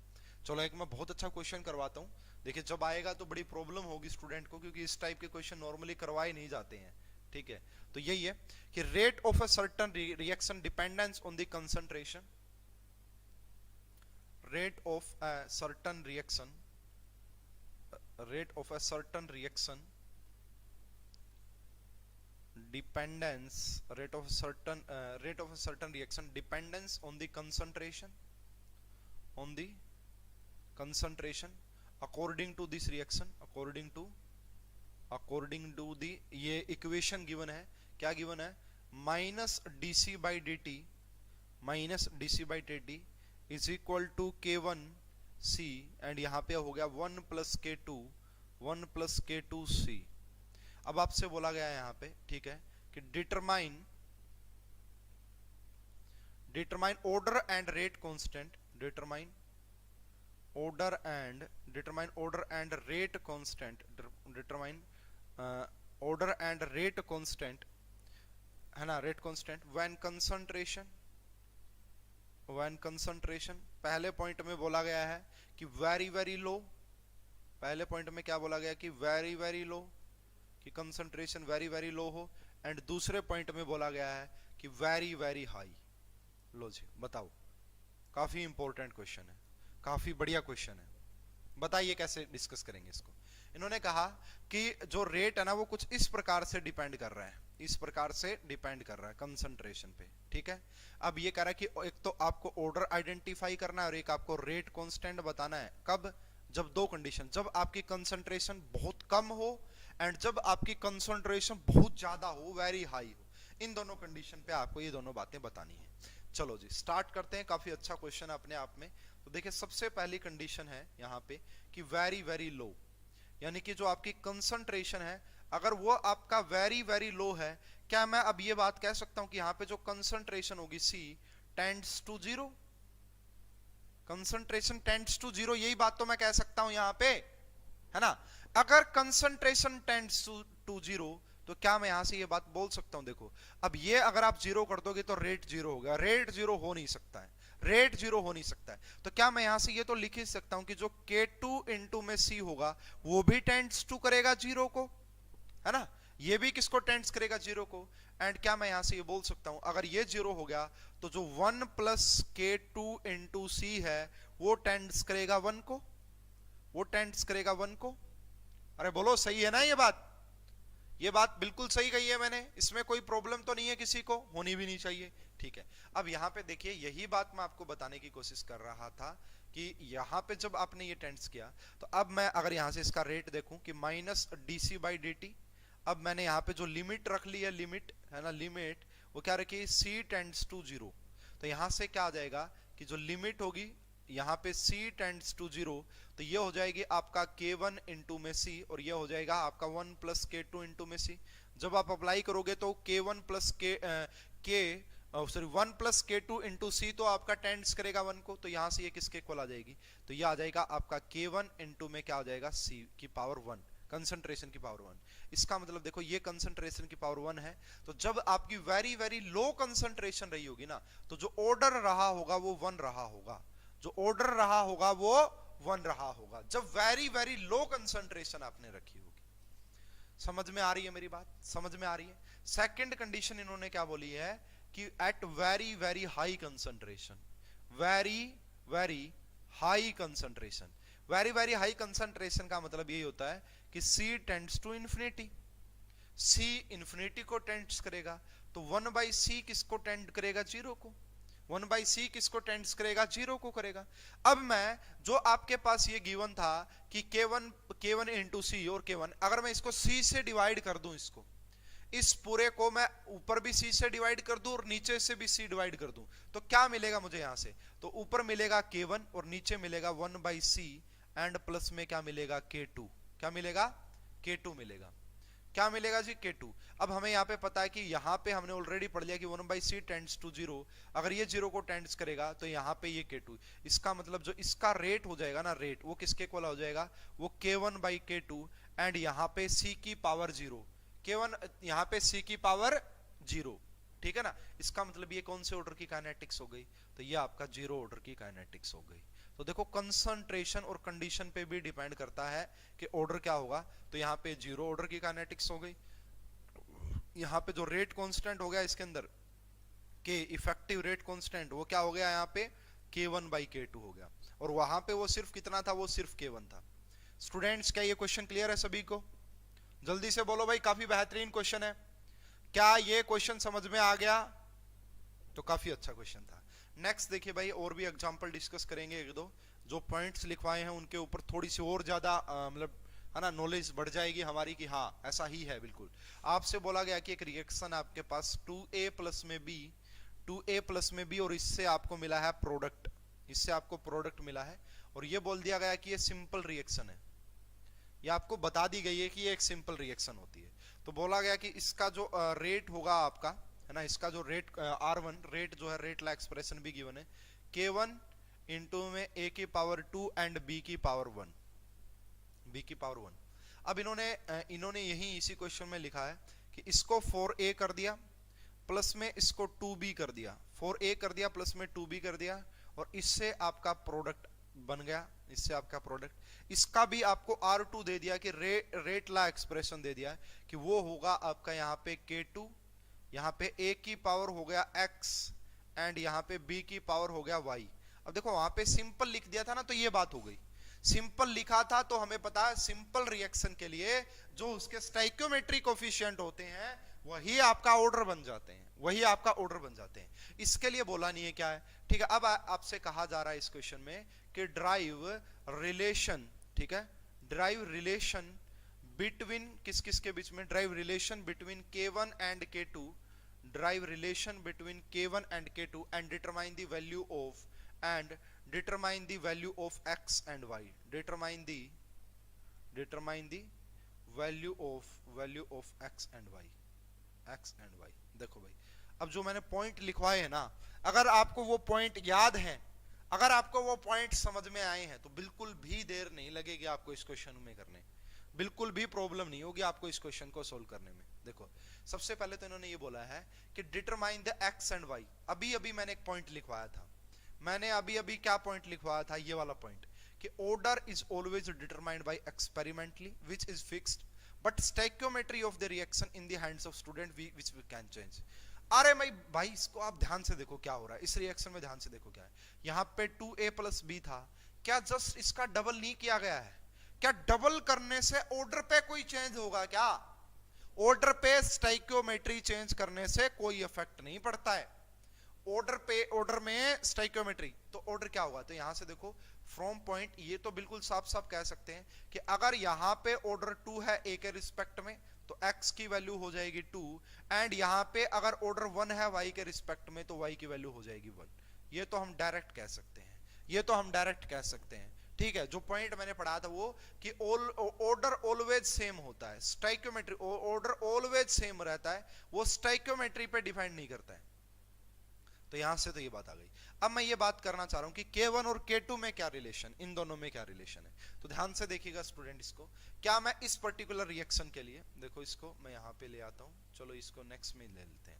चलो एक मैं बहुत अच्छा क्वेश्चन करवाता हूँ, देखिए जब आएगा तो बड़ी प्रॉब्लम होगी स्टूडेंट को, क्योंकि इस टाइप के क्वेश्चन नॉर्मली करवाए नहीं जाते हैं। ठीक है, तो यही है कि rate of a certain reaction dependence on the concentration, rate of a certain reaction, rate of a certain reaction dependence, rate of a certain reaction dependence on the concentration, on the concentration according to this reaction, according to the, ये इक्वेशन गिवन है, क्या गिवन है, minus dc by dt, minus dc by dt is equal to k1 c, and यहां पे हो गया 1 प्लस के टू सी। अब आपसे बोला गया है यहां पे, ठीक है, कि determine order and rate constant, determine order and rate constant, determine order and rate constant, है ना, रेट कांस्टेंट व्हेन कंसंट्रेशन, पहले पॉइंट में बोला गया है कि वेरी वेरी लो, पहले पॉइंट में क्या बोला गया कि वेरी वेरी लो, कि कंसंट्रेशन वेरी वेरी लो हो, एंड दूसरे पॉइंट में बोला गया है कि वेरी वेरी हाई। लो जी बताओ, काफी इंपॉर्टेंट क्वेश्चन है, काफी बढ़िया क्वेश्चन है, बताइए कैसे डिस्कस करेंगे इसको। इन्होंने कहा कि जो रेट है ना वो कुछ इस प्रकार से डिपेंड कर रहा है, इस प्रकार से डिपेंड कर रहा है कंसंट्रेशन पे। ठीक है, अब ये कह रहा है कि एक तो आपको ऑर्डर आइडेंटिफाई करना है और एक आपको रेट कांस्टेंट बताना है। कब? जब दो कंडीशन, जब आपकी कंसंट्रेशन बहुत कम हो एंड जब आपकी कंसंट्रेशन बहुत ज्यादा हो, वेरी हाई हो, इन दोनों कंडीशन पे आपको ये दोनों बातें बतानी है। चलो जी स्टार्ट करते हैं, काफी अच्छा क्वेश्चन है अपने आप में। तो देखिए सबसे पहली कंडीशन है यहाँ पे कि वेरी वेरी लो, यानी कि जो आपकी कंसंट्रेशन है अगर वो आपका वेरी वेरी लो है, क्या मैं अब ये बात कह सकता हूं कि यहाँ पे जो कंसंट्रेशन होगी C tends to zero, concentration tends to zero, यही बात तो मैं कह सकता हूं यहाँ पे, है ना। अगर कंसंट्रेशन टेंड्स टू जीरो तो क्या मैं यहां से ये बात बोल सकता हूं, देखो अब ये अगर आप जीरो कर दोगे तो रेट जीरो होगा, रेट जीरो हो नहीं सकता है, रेट जीरो हो नहीं सकता है। तो क्या मैं यहां से ये तो लिख ही सकता हूं कि जो K2 इंटू में C होगा वो भी टेंड्स टू करेगा जीरो को, है ना, ये भी किसको टेंड्स करेगा जीरो को। एंड क्या मैं यहां से ये बोल सकता हूं अगर ये जीरो हो गया तो जो 1 प्लस K2 इंटू C है वो टेंड्स करेगा 1 को, वो टेंड्स करेगा 1 को। अरे बोलो सही है ना ये बात बिल्कुल सही कही है मैंने, इसमें कोई प्रॉब्लम तो नहीं है, किसी को होनी भी नहीं चाहिए। ठीक है, अब यहाँ पे देखिए यही बात मैं आपको बताने की कोशिश कर रहा था कि यहाँ पे जब आपने ये टेंड्स किया तो अब मैं अगर यहाँ से इसका रेट देखूं कि माइनस dc बाई dt, अब मैंने यहाँ पे जो लिमिट रख ली है, लिमिट है ना, लिमिट वो क्या रखी है, C टेंड्स टू जीरो। तो यहाँ से क्या आ जाएगा कि जो लिमिट होगी यहाँ पे C टेंड्स टू जीरो, तो ये हो जाएगी आपका K1 इंटू में C और ये हो जाएगा आपका 1 प्लस K2 इंटू में C। जब आप अप्लाई करोगे तो K1 plus sorry 1 plus K2 into C तो आपका टेंड्स करेगा 1 को, तो यहाँ से ये किसके इक्वल आ जाएगी, तो ये आ जाएगा आपका K1 इंटू में क्या आ जाएगा, C की पावर 1, कंसंट्रेशन की पावर 1। इसका मतलब देखो ये कंसंट्रेशन की पावर 1 है, तो जब आपकी वेरी वेरी लो कंसंट्रेशन रही होगी ना तो जो ऑर्डर रहा होगा वो 1 रहा होगा, जो ऑर्डर रहा होगा वो 1 रहा होगा, जब वेरी वेरी लो कंसंट्रेशन आपने रखी होगी। समझ में आ रही है मेरी बात, समझ में आ रही है। सेकंड कंडीशन इन्होंने क्या बोली है कि at very very high concentration, very very high concentration, very very high concentration का मतलब यही होता है कि C tends to infinity, C infinity को टेंड्स करेगा, तो 1 बाई C किसको टेंड करेगा, जीरो को, 1 बाई C किसको टेंड्स करेगा, जीरो को करेगा। अब मैं जो आपके पास ये गिवन था कि K1 इंटू C और K1, अगर मैं इसको C से डिवाइड कर दूं, इसको इस पूरे को मैं ऊपर भी C से डिवाइड कर दूं और नीचे से भी C डिवाइड कर दूं, तो क्या मिलेगा मुझे यहां से, तो ऊपर मिलेगा K1 और नीचे मिलेगा 1 बाई C एंड प्लस में क्या मिलेगा, K2, क्या मिलेगा, K2 मिलेगा। क्या मिलेगा जी K2। अब हमें यहाँ पे पता है कि यहाँ पे हमने ऑलरेडी पढ़ लिया कि 1/c टेंड्स टू 0, अगर ये 0 को टेंड्स करेगा तो यहाँ पे ये K2, इसका मतलब जो इसका रेट हो जाएगा ना, रेट वो किसके इक्वल हो जाएगा, वो K1/K2 एंड यहाँ पे c की पावर 0, K1 यहाँ पे c की पावर 0, ठीक है ना। इसका मतलब ये कौन से ऑर्डर की काइनेटिक्स हो गई, तो ये आपका 0 ऑर्डर की काइनेटिक्स हो गई। तो देखो कंसंट्रेशन और कंडीशन पे भी डिपेंड करता है कि ऑर्डर क्या होगा। तो यहाँ पे 0 ऑर्डर की काइनेटिक्स हो गई, यहाँ पे जो रेट कांस्टेंट हो गया इसके अंदर के इफेक्टिव रेट कांस्टेंट वो क्या हो गया, यहाँ पे K1/K2 हो गया, और वहां पे वो सिर्फ कितना था, वो सिर्फ K1 था। स्टूडेंट्स क्या ये क्वेश्चन क्लियर है सभी को, जल्दी से बोलो भाई, काफी बेहतरीन क्वेश्चन है, क्या ये क्वेश्चन समझ में आ गया, तो काफी अच्छा क्वेश्चन था। नेक्स्ट देखिए भाई, और भी एग्जांपल डिस्कस करेंगे, एक दो जो पॉइंट्स लिखवाए हैं उनके ऊपर थोड़ी सी और ज्यादा मतलब है ना नॉलेज बढ़ जाएगी हमारी कि हाँ ऐसा ही है बिल्कुल। आपसे बोला गया कि एक रिएक्शन आपके पास 2a प्लस में b, 2a प्लस में b, और इससे आपको मिला है प्रोडक्ट, इससे आपको प्रोडक्ट मिला है, और ये बोल दिया गया कि ये सिंपल रिएक्शन है, ये आपको बता दी गई है कि ये एक सिंपल रिएक्शन होती है। तो बोला गया कि इसका जो रेट होगा आपका, है ना, इसका जो रेट R1 रेट जो है, रेट ला एक्सप्रेशन भी गिवन है, K1 इंटू में a की पावर 2 एंड b की पावर 1, b की पावर 1। अब इन्होंने यही इसी क्वेश्चन में लिखा है कि इसको 4a कर दिया प्लस में इसको 2b कर दिया, 4a कर दिया प्लस में 2b कर दिया, और इससे आपका प्रोडक्ट बन गया, इससे आपका प्रोडक्ट। इसका भी आपको R2 दे दिया कि रेट ला एक्सप्रेशन दे दिया कि वो होगा आपका यहाँ पे K2, यहाँ पे a की पावर हो गया x एंड यहाँ पे b की पावर हो गया y। अब देखो वहां पे सिंपल लिख दिया था ना, तो ये बात हो गई, सिंपल लिखा था तो हमें पता है सिंपल रिएक्शन के लिए जो उसके स्टाइकियोमेट्रिक कोफिशिएंट होते हैं वही आपका ऑर्डर बन जाते हैं, वही आपका ऑर्डर बन जाते हैं। इसके लिए बोला नहीं है क्या है, ठीक है। अब आपसे कहा जा रहा है इस क्वेश्चन में कि ड्राइव रिलेशन, ठीक है, ड्राइव रिलेशन बिटवीन किस किस के बीच में, drive relation between K1 and K2, drive relation between K1 and K2 and determine the value of and determine the value of x and y, determine the value of x and y, x and y। देखो भाई, अब जो मैंने पॉइंट लिखवाए हैं ना, अगर आपको वो पॉइंट याद है, अगर आपको वो पॉइंट समझ में आए हैं, तो बिल्कुल भी देर नहीं लगेगी आपको इस क्वेश्चन में करने, बिल्कुल भी प्रॉब्लम नहीं होगी आपको इस क्वेश्चन को सोल्व करने में। देखो सबसे पहले तो इन्होंने ये बोला है कि determine the x and y। अभी अभी मैंने एक पॉइंट लिखवाया था, मैंने अभी अभी क्या पॉइंट लिखवाया था, ये वाला पॉइंट कि order is always determined by experimentally which is fixed but stoichiometry of the reaction in the hands of student which we can change. अरे भाई इसको आप ध्यान से देखो क्या हो रहा है, इस रिएक्शन में ध्यान से देखो क्या है, यहाँ पे 2a प्लस b था, क्या जस्ट इसका डबल नहीं किया गया है, क्या डबल करने से ऑर्डर पे कोई चेंज होगा क्या, ऑर्डर पे स्टोइकियोमेट्री चेंज करने से कोई इफेक्ट नहीं पड़ता है, ऑर्डर में स्टोइकियोमेट्री। तो ऑर्डर क्या होगा, तो यहां से देखो फ्रॉम पॉइंट, ये तो बिल्कुल साफ साफ कह सकते हैं कि अगर यहां पे ऑर्डर 2 है a के रिस्पेक्ट में तो x की वैल्यू हो जाएगी 2, एंड यहां पे अगर ऑर्डर 1 है y के रिस्पेक्ट में तो y की वैल्यू हो जाएगी 1। ये तो हम डायरेक्ट कह सकते हैं, ये तो हम डायरेक्ट कह सकते हैं, ठीक है। जो पॉइंट मैंने पढ़ा था वो कि ऑर्डर ऑलवेज सेम होता है, स्टोइकियोमेट्री ऑर्डर ऑलवेज सेम रहता है, वो स्टोइकियोमेट्री पे डिपेंड नहीं करता है। तो यहां से तो ये बात आ गई। अब मैं ये बात करना चाह रहा हूं कि K1 और K2 में क्या रिलेशन, इन दोनों में क्या रिलेशन है, तो ध्यान से देखिएगा स्टूडेंट इसको। क्या मैं इस पर्टिकुलर रिएक्शन के लिए, देखो इसको मैं यहां पे ले आता हूं, चलो इसको नेक्स्ट में ले लेते हैं,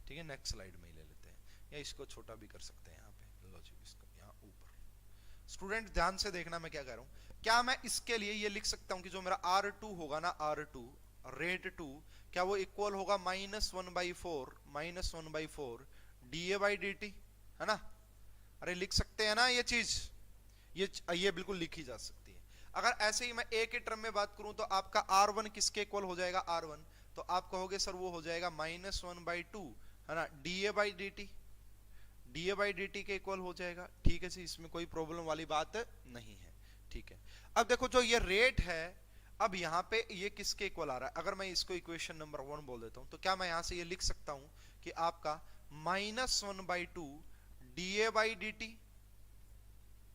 ठीक है, नेक्स्ट स्लाइड में ले लेते हैं, या इसको छोटा भी कर सकते हैं यहाँ पे, लो जी इसको यहाँ ऊपर। स्टूडेंट ध्यान से देखना मैं क्या कह रहा हूँ, क्या मैं इसके लिए ये लिख सकता हूँ कि जो मेरा R2 होगा ना, R2 रेट 2, क्या वो इक्वल होगा -1/4 dA/dt, है ना, अरे लिख सकते हैं ना ये चीज, ये बिल्कुल लिखी जा सकती है। अगर ऐसे ही मैं a के टर्म में बात करूं तो आपका R1 किसके इक्वल हो जाएगा, R1, तो आप कहोगे सर वो हो जाएगा -1/2, है ना, dA/dt के इक्वल हो जाएगा, ठीक है जी, इसमें कोई प्रॉब्लम वाली बात नहीं है, ठीक है। अब देखो जो ये रेट है, अब यहाँ पे ये किसके इक्वल आ रहा है, अगर मैं इसको इक्वेशन नंबर 1 बोल देता हूं तो क्या मैं यहां से ये लिख सकता हूं कि आपका -1/2 dA/dt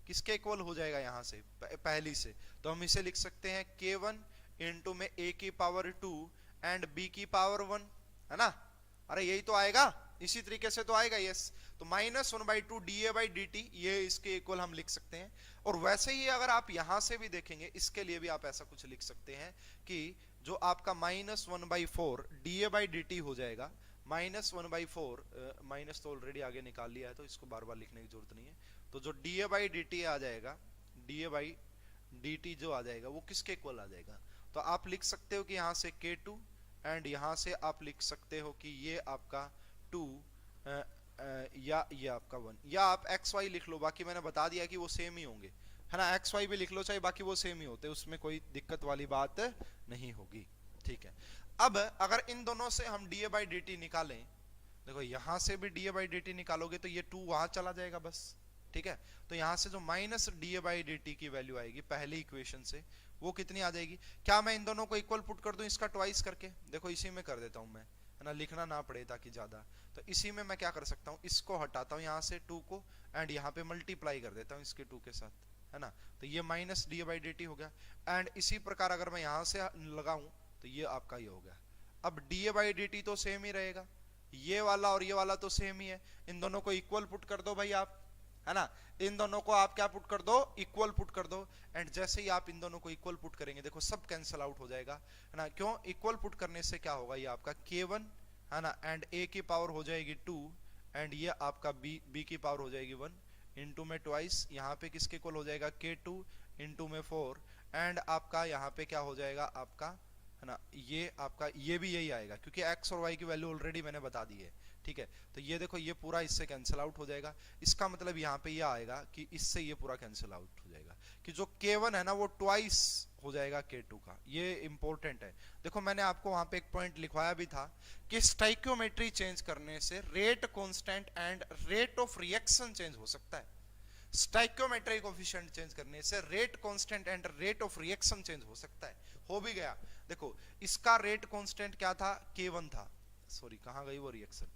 किसके इक्वल हो जाएगा यहां से पहली से, तो हम इसे लिख सकते हैं K1 इंटू में a की पावर 2 एंड बी की पावर 1, है ना? अरे यही तो आएगा, इसी तरीके से तो आएगा। यस, तो -1/2 dA/dt ये इसके इक्वल हम लिख सकते हैं। और वैसे ही अगर आप यहां से भी देखेंगे, इसके लिए भी आप ऐसा कुछ लिख सकते हैं कि जो आपका -1/4 dA/dt हो जाएगा, -1/4, माइनस तो ऑलरेडी आगे निकाल लिया है तो इसको बार बार लिखने की जरूरत नहीं है। तो जो dA/dt आ जाएगा, dA/dt जो आ जाएगा वो किसके इक्वल आ जाएगा? तो आप लिख सकते हो कि यहां से K2 एंड यहां से आप लिख सकते हो कि ये आपका 2 या ये आपका 1, या आप XY लिख लो, बाकी मैंने बता दिया कि वो सेम ही होंगे, है ना? XY भी लिख लो चाहे, बाकी वो सेम ही होते, उसमें कोई दिक्कत वाली बात नहीं होगी, ठीक है। अब अगर इन दोनों से हम dA/dt निकालें, देखो यहां से भी dA/dt निकालोगे तो ये 2 वहां चला जाएगा बस, ठीक है। तो यहां से जो -dA/dt की वैल्यू आएगी पहली इक्वेशन से, वो कितनी आ जाएगी? क्या मैं इन दोनों को इक्वल पुट कर दूं इसका ट्वाइस करके? देखो इसी में कर देता हूं मैं, है ना, लिखना ना पड़े ताकि ज्यादा। तो इसी में मैं क्या कर सकता हूं, इसको हटाता हूं यहां से 2 को, एंड यहां पे मल्टीप्लाई कर देता हूं इसके 2 के साथ, है ना? तो ये -dA/dt हो गया। एंड इसी प्रकार अगर मैं यहां से लगाऊं तो ये आपका ये हो गया। अब dA/dt तो सेम ही रहेगा, ये वाला और ये वाला तो सेम ही है, इन दोनों को इक्वल पुट कर दो भाई आप, है ना? इन दोनों को आप क्या पुट कर दो? इक्वल पुट कर दो। एंड जैसे ही आप इन दोनों को इक्वल पुट करेंगे, देखो सब कैंसिल आउट हो जाएगा, है ना? क्यों? इक्वल पुट करने से क्या होगा, ये आपका K1, है ना, एंड A की पावर हो जाएगी 2, एंड ये आपका B की पावर हो जाएगी 1, इनटू में ट्वाइस यहाँ पे किसके इक्वल हो जाएगा? K2 इनटू में 4, एंड आपका यहाँ पे क्या हो जाएगा आपका, है ना, ये आपका ये भी यही आएगा क्योंकि x और y की वैल्यू ऑलरेडी मैंने बता दी है, ठीक है। तो ये देखो ये पूरा इससे कैंसिल आउट हो जाएगा, इसका मतलब यहाँ पे ये आएगा कि इससे ये पूरा कैंसिल आउट हो जाएगा कि जो K1 है ना वो ट्वाइस हो जाएगा K2 का। ये इंपॉर्टेंट है। देखो मैंने आपको वहां पे एक पॉइंट लिखवाया भी था कि स्टाइकियोमेट्री चेंज करने से rate constant and rate of reaction change हो सकता है। स्टाइकियोमेट्री कोफिशिएंट चेंज करने से rate constant and rate of reaction change हो सकता है। हो भी गया। देखो इसका रेट कांस्टेंट क्या था? K1 था, सॉरी कहां गई वो रिएक्शन,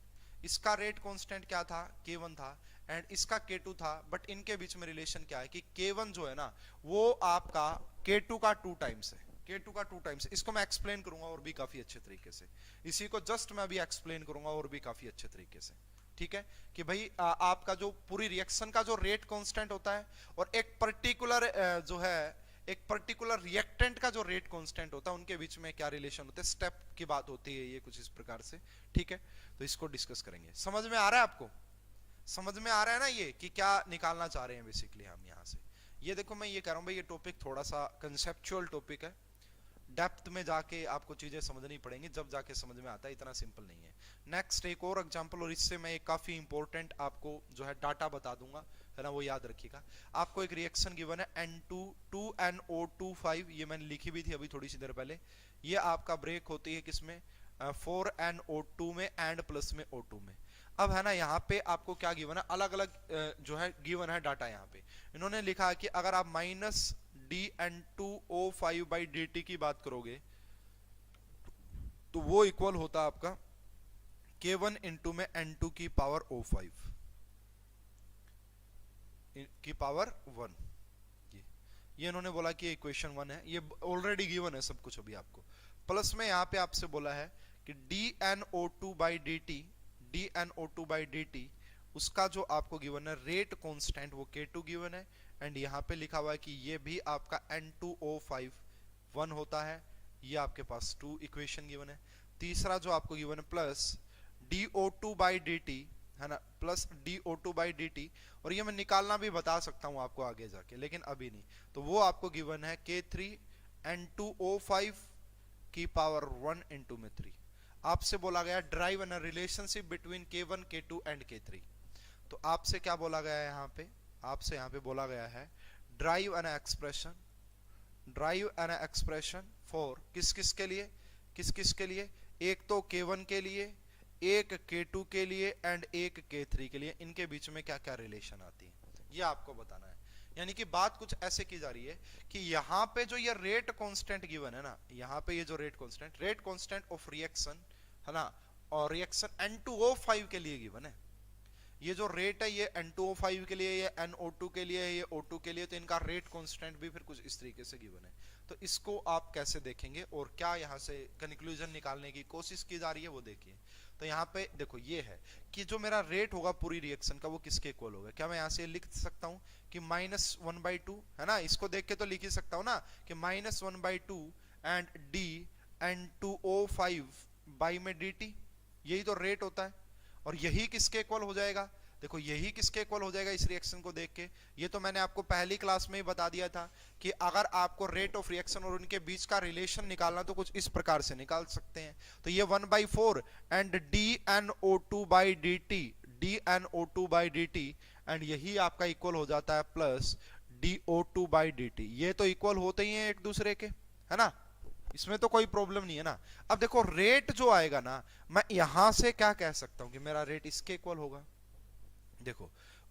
इसका रेट कांस्टेंट क्या था? K1 था, एंड इसका K2 था, बट इनके बीच में रिलेशन क्या है कि K1 जो है ना वो आपका K2 का 2 टाइम्स है, K2 का 2 टाइम्स है। इसको मैं एक्सप्लेन करूंगा और भी काफी अच्छे तरीके से, इसी को जस्ट मैं अभी एक्सप्लेन करूंगा और भी काफी अच्छे तरीके से, ठीक है। कि भाई आपका जो पूरी रिएक्शन का जो रेट कांस्टेंट होता है और एक पर्टिकुलर जो है एक पर्टिकुलर रिएक्टेंट का जो रेट कांस्टेंट होता है, उनके बीच में क्या रिलेशन होते हैं, स्टेप की बात होती है ये कुछ इस प्रकार से, ठीक है। तो इसको डिस्कस करेंगे। समझ में आ रहा है आपको? समझ में आ रहा है ना ये कि क्या निकालना चाह रहे हैं बेसिकली हम यहाँ से? ये देखो मैं ये कह रहा हूँ भाई ये टॉपिक थोड़ा सा कंसेप्चुअल टॉपिक है, डेप्थ में जाके आपको चीजें समझनी पड़ेंगी, जब जाके समझ में आता है, इतना सिंपल नहीं है। नेक्स्ट एक और एग्जांपल, और इससे मैं एक काफी इंपॉर्टेंट आपको जो है डाटा बता दूंगा, है ना, वो याद रखिएगा। आपको एक रिएक्शन गिवन है N2 2NO25, ये मैंने लिखी भी थी अभी थोड़ी सी देर पहले। ये आपका ब्रेक होती है किसमें? 4NO2 में एंड प्लस में O2 में। अब है ना यहाँ पे आपको क्या गिवन है, अलग अलग जो है गिवन है डाटा। यहाँ पे इन्होंने लिखा है कि अगर आप -dN2O5/dt की बात करोगे तो वो इक्वल होता है आपका K1 इंटू में N2 की पावर O5 की पावर 1। ये इन्होंने बोला कि इक्वेशन 1 है, ये ऑलरेडी गिवन है सब कुछ अभी आपको। प्लस में यहाँ पे आपसे बोला है कि dNO2/dt उसका जो आपको गिवन है रेट कांस्टेंट वो K2 गिवन है, एंड यहाँ पे लिखा हुआ है कि ये भी आपका N2O5 1 होता है। ये आपके पास 2 इक्वेशन गिवन है। तीसरा जो आपको गिवन है प्लस dO2/dt, है ना, प्लस dO2/dt, और ये मैं निकालना भी बता सकता हूं आपको आगे जाके, लेकिन अभी नहीं। तो वो आपको गिवन है K3N2O5 की पावर 1 इंटू में 3। आपसे बोला गया drive an relationship between K1 K2 and K3। तो आपसे क्या बोला गया है यहाँ पे? आपसे यहाँ पे बोला गया है ड्राइव एन एक्सप्रेशन फॉर किस किस के लिए, किस किस के लिए? एक तो K1 के लिए, एक K2 के लिए एंड एक K3 के लिए। इनके बीच में क्या क्या रिलेशन आती है ये आपको बताना है। यानी कि बात कुछ ऐसे की जा रही है कि यहाँ पे जो ये रेट कांस्टेंट गिवन है ना, यहाँ पे ये जो रेट कांस्टेंट ऑफ रिएक्शन है ना, और रिएक्शन N2O5 के लिए गिवन है। ये जो रेट है ये N2O5 के लिए, ये NO2 के लिए, ये O2 के लिए, तो इनका रेट कांस्टेंट भी फिर कुछ इस तरीके से गिवन है। तो इसको आप कैसे देखेंगे और क्या यहाँ से कंक्लूजन निकालने की कोशिश की जा रही है वो देखिए। तो यहाँ पे देखो ये है कि जो मेरा रेट होगा पूरी रिएक्शन का वो किसके इक्वल होगा। क्या मैं यहाँ से लिख सकता हूँ कि -1/2, है ना, इसको देख के तो लिख ही सकता हूँ ना कि -1/2 एंड dN2O5/dt, यही तो रेट होता है। और यही किसके इक्वल हो जाएगा, देखो यही किसके इक्वल हो जाएगा इस रिएक्शन को देख के। ये तो मैंने आपको पहली क्लास में ही बता दिया था कि अगर आपको रेट ऑफ रिएक्शन और उनके बीच का रिलेशन निकालना तो कुछ इस प्रकार से निकाल सकते हैं। तो ये 1/4 एंड dNO2/dt एंड यही आपका इक्वल हो जाता है प्लस dO2/dt। ये तो इक्वल होते ही हैं एक दूसरे के, है ना, इसमें तो कोई प्रॉब्लम नहीं है ना। अब देखो रेट जो आएगा ना, मैं यहां से क्या कह सकता हूं कि मेरा रेट इसके इक्वल होगा। देखो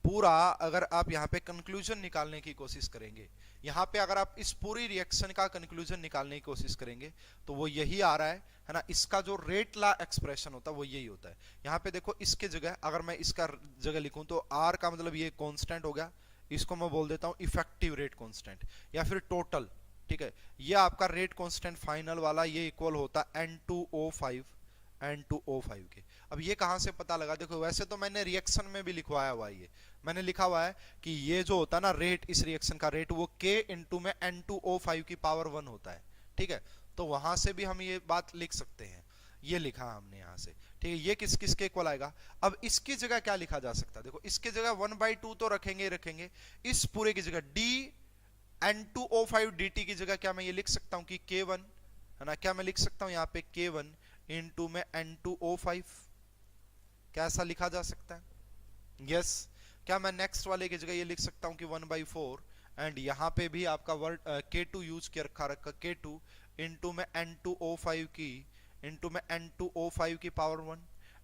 पूरा अगर आप यहाँ पे कंक्लूजन निकालने की कोशिश करेंगे, यहाँ पे अगर आप इस पूरी रिएक्शन का कंक्लूजन निकालने की कोशिश करेंगे तो वो यही आ रहा है ना। इसका जो रेट ला एक्सप्रेशन होता है वो यही होता है। यहाँ पे देखो इसके जगह अगर मैं इसका जगह लिखूं तो आर का मतलब ये कांस्टेंट हो गया, इसको मैं बोल देता हूं इफेक्टिव रेट कांस्टेंट या फिर टोटल, ठीक है। ये आपका रेट कांस्टेंट फाइनल वाला ये इक्वल होता है N2O5 के। अब ये कहां से पता लगा, देखो वैसे तो मैंने रिएक्शन में भी लिखवाया हुआ है, ये मैंने लिखा हुआ है कि ये जो होता है ना रेट, इस रिएक्शन का रेट वो K इंटू में N2O5 की पावर 1 होता है, ठीक है। तो वहां से भी हम ये बात लिख सकते हैं, ये लिखा हमने यहां से, ठीक है। ये किस किस के इक्वल आएगा। अब इसकी जगह क्या लिखा जा सकता है, देखो इसकी जगह 1/2 तो रखेंगे रखेंगे, इस पूरे की जगह dN2O5dt की जगह क्या मैं ये लिख सकता हूं कि K1, है ना, क्या मैं लिख सकता हूं यहाँ पे K1 इंटू में N2O5, कैसा लिखा जा सकता है, यस। क्या मैं नेक्स्ट वाले की जगह ये लिख सकता हूं कि 1/4 एंड यहाँ पे भी आपका वर्ड K2 यूज किया रखा K2 इंटू में N2O5 की इंटू में N2O5 की पावर 1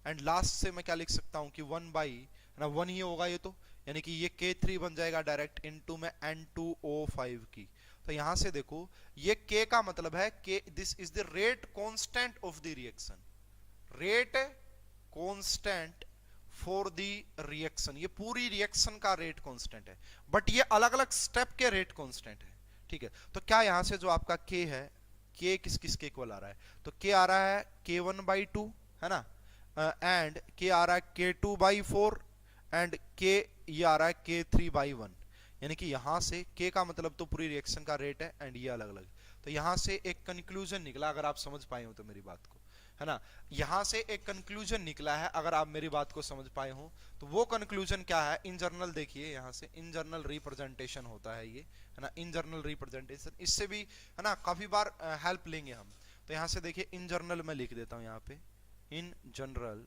एंड लास्ट से मैं क्या लिख सकता हूं कि 1 ही होगा ये तो, यानी कि ये K3 बन जाएगा डायरेक्ट इंटू में N2O5 की। तो यहां से देखो ये K का मतलब है K, this is the rate constant of the reaction, rate constant for the reaction, ये पूरी रिएक्शन का रेट कांस्टेंट है, बट ये अलग अलग स्टेप के रेट कांस्टेंट है, ठीक है। तो क्या यहां से जो आपका K है, K किस किस के इक्वल आ रहा है, तो K आ रहा है K1/2, है ना, एंड K आ रहा है K2/4 एंड K ये आ रहा है K3/1, यानी कि यहां से K का मतलब तो पूरी रिएक्शन का रेट है एंड ये अलग अलग। तो यहां से एक कंक्लूजन निकला, अगर आप समझ पाए हो तो मेरी बात को, है ना, यहां से एक कंक्लूजन निकला है अगर आप मेरी बात को समझ पाए हो तो वो कंक्लूजन क्या है। इन जर्नल देखिए, यहां से इन जर्नल रिप्रेजेंटेशन होता है ये, है ना, इन जर्नल रिप्रेजेंटेशन, इससे भी है ना काफी बार हेल्प लेंगे हम। तो यहां से देखिए इन जर्नल में लिख देता हूं यहाँ पे इन जनरल,